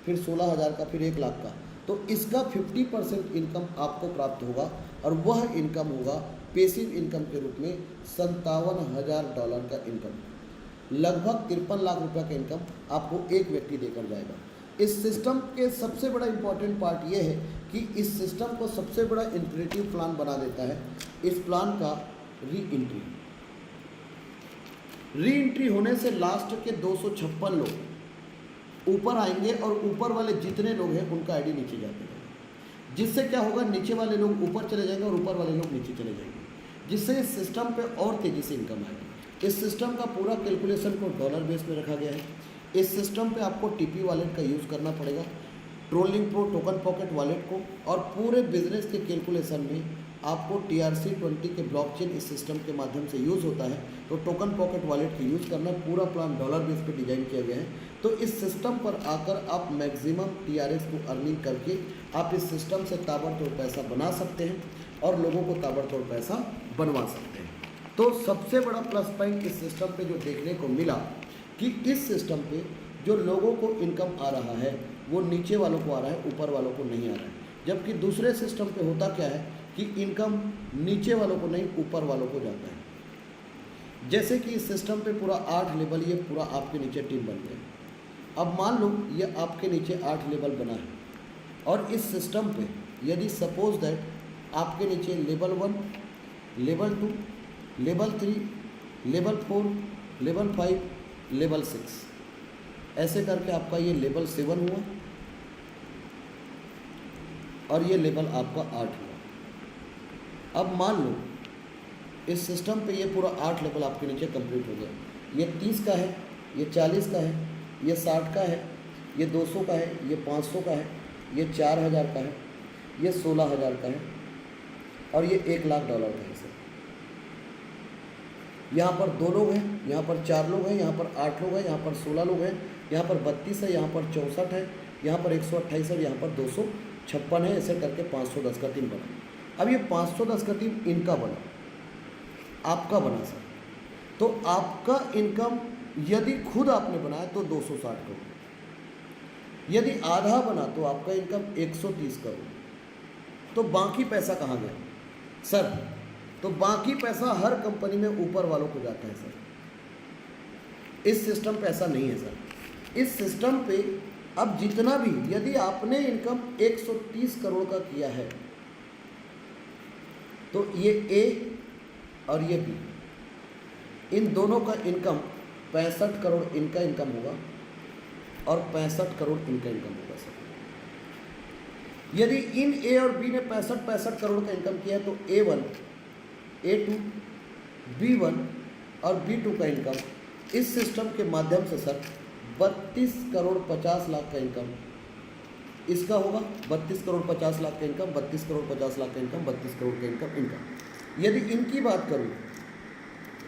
फिर 16,000 का, फिर 1,00,000 का, तो इसका 50% इनकम आपको प्राप्त होगा, और वह इनकम होगा पेसिव इनकम के रूप में $57,000 का इनकम। लगभग 53 लाख रुपए का इनकम आपको एक व्यक्ति देकर जाएगा। इस सिस्टम के सबसे बड़ा इम्पॉर्टेंट पार्ट ये है कि इस सिस्टम को सबसे बड़ा इनक्रेटिव प्लान बना देता है इस प्लान का री एंट्री होने से लास्ट के 256 लोग ऊपर आएंगे और ऊपर वाले जितने लोग हैं उनका आईडी नीचे जाते जाएगा, जिससे क्या होगा, नीचे वाले लोग ऊपर चले जाएंगे और ऊपर वाले लोग नीचे चले जाएंगे, जिससे इस सिस्टम पे और तेज़ी से इनकम आएगी। इस सिस्टम का पूरा कैलकुलेशन को डॉलर बेस में रखा गया है। इस सिस्टम पे आपको टीपी वॉलेट का यूज़ करना पड़ेगा, trolling pro token pocket wallet को, और पूरे बिजनेस के कैलकुलेशन में आपको TRC20 के ब्लॉकचेन इस सिस्टम के माध्यम से यूज़ होता है, तो टोकन पॉकेट वॉलेट की यूज़ करना। पूरा प्लान डॉलर बेस पे डिजाइन किया गया है। तो इस सिस्टम पर आकर आप मैक्सिमम TRS को अर्निंग करके आप इस सिस्टम से ताबड़तोड़ पैसा बना सकते हैं और लोगों को ताबड़तोड़ पैसा बनवा सकते हैं। तो सबसे बड़ा प्लस पॉइंट इस सिस्टम पे जो देखने को मिला कि इस सिस्टम पे जो लोगों को इनकम आ रहा है वो नीचे वालों को आ रहा है, ऊपर वालों को नहीं आ रहा है। जबकि दूसरे सिस्टम पे होता क्या है कि इनकम नीचे वालों को नहीं, ऊपर वालों को जाता है। जैसे कि इस सिस्टम पे पूरा 8 लेवल, ये पूरा आपके नीचे टीम बन गया। अब मान लो ये आपके नीचे 8 लेवल बना है और इस सिस्टम पे यदि सपोज दैट आपके नीचे level 1, level 2, level 3, level 4, level 5, level 6, ऐसे करके आपका ये लेवल 7 हुआ और ये लेवल आपका 8 हुआ। अब मान लो इस सिस्टम पे ये पूरा 8 लेवल आपके नीचे कंप्लीट हो गया। ये 30 का है, ये 40 का है, ये 60 का है, ये 200 का है, ये 500 का है, ये 4000 का है, ये 16000 का है और ये $1,00,000 का है। सर यहाँ पर 2 लोग हैं, यहाँ पर 4 लोग हैं, यहाँ पर 8 लोग हैं, यहाँ पर 16 लोग हैं, यहाँ पर 32 है, यहाँ पर 64 है, यहाँ पर 128 है और यहाँ पर 256 है। ऐसे करके 510 का टीम बना। अब ये 510 का टीम इनका बना, आपका बना सर। तो आपका इनकम यदि खुद आपने बनाया तो 260 करोड़, यदि आधा बना तो आपका इनकम 130 करोड़। तो बाकी पैसा कहाँ गया सर? तो बाकी पैसा हर कंपनी में ऊपर वालों को जाता है सर। इस सिस्टम पे ऐसा नहीं है सर। इस सिस्टम पे अब जितना भी, यदि आपने इनकम 130 करोड़ का किया है तो ये A और ये B, इन दोनों का इनकम 65 करोड़ इनका इनकम होगा और 65 करोड़ इनका इनकम होगा सर। यदि इन A और B ने 65 करोड़ का इनकम किया है तो A1, A2, B1 और B2 का इनकम इस सिस्टम के माध्यम से सर 32 करोड़ 50 लाख का इनकम इसका होगा। 32 करोड़ 50 लाख का इनकम, 32 करोड़ 50 लाख का इनकम, 32 करोड़ का इनकम। यदि इनकी बात करूं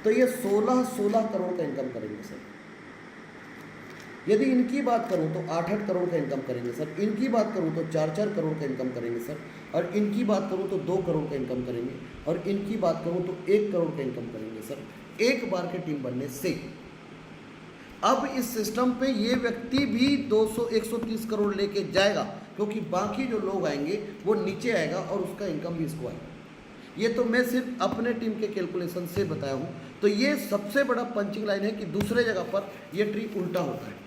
तो ये 16 करोड़ का इनकम करेंगे सर। यदि इनकी बात करूं तो 8 करोड़ का इनकम करेंगे सर। इनकी बात करूं तो 4 करोड़ का इनकम करेंगे सर। और इनकी बात करूं तो 2 करोड़ का इनकम करेंगे। और इनकी बात करूं तो 1 करोड़ का इनकम करेंगे सर, एक बार के टीम बनने से। अब इस सिस्टम पे ये व्यक्ति भी 130 करोड़ लेके जाएगा, क्योंकि बाकी जो लोग आएंगे वो नीचे आएगा और उसका इनकम भी इसको आएगा। ये तो मैं सिर्फ अपने टीम के कैलकुलेशन से बताया हूँ। तो ये सबसे बड़ा पंचिंग लाइन है कि दूसरे जगह पर ये ट्री उल्टा होता है।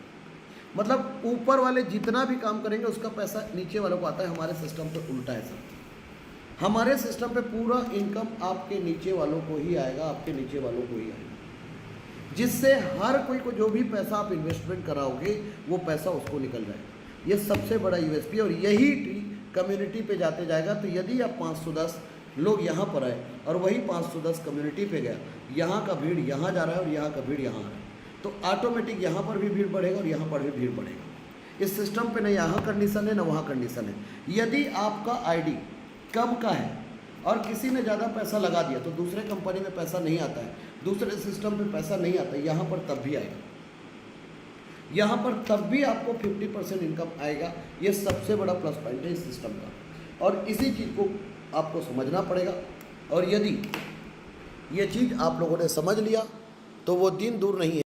मतलब ऊपर वाले जितना भी काम करेंगे उसका पैसा नीचे वालों को आता है। हमारे सिस्टम पे उल्टा है सर। हमारे सिस्टम पे पूरा इनकम आपके नीचे वालों को ही आएगा, आपके नीचे वालों को ही आएगा, जिससे हर कोई को जो भी पैसा आप इन्वेस्टमेंट कराओगे वो पैसा उसको निकल जाएगा। ये सबसे बड़ा यूएसपी और यही ट्री कम्युनिटी पे जाते जाएगा। तो यदि आप 510 लोग यहाँ पर आए और वही 510 कम्युनिटी पे गया, यहाँ का भीड़ यहाँ जा रहा है और यहाँ का भीड़ यहाँ आ रहा है, तो ऑटोमेटिक यहाँ पर भी भीड़ बढ़ेगा और यहाँ पर भी भीड़ बढ़ेगा। इस सिस्टम पे न यहाँ कंडीशन है न वहाँ कंडीशन है। यदि आपका आईडी कम का है और किसी ने ज़्यादा पैसा लगा दिया तो दूसरे कंपनी में पैसा नहीं आता है, दूसरे सिस्टम पे पैसा नहीं आता है, यहाँ पर तब भी आएगा। यहाँ पर तब भी आपको 50% इनकम आएगा। ये सबसे बड़ा प्लस पॉइंट है इस सिस्टम का और इसी चीज़ को आपको समझना पड़ेगा। और यदि ये चीज़ आप लोगों ने समझ लिया तो वो दिन दूर नहीं है।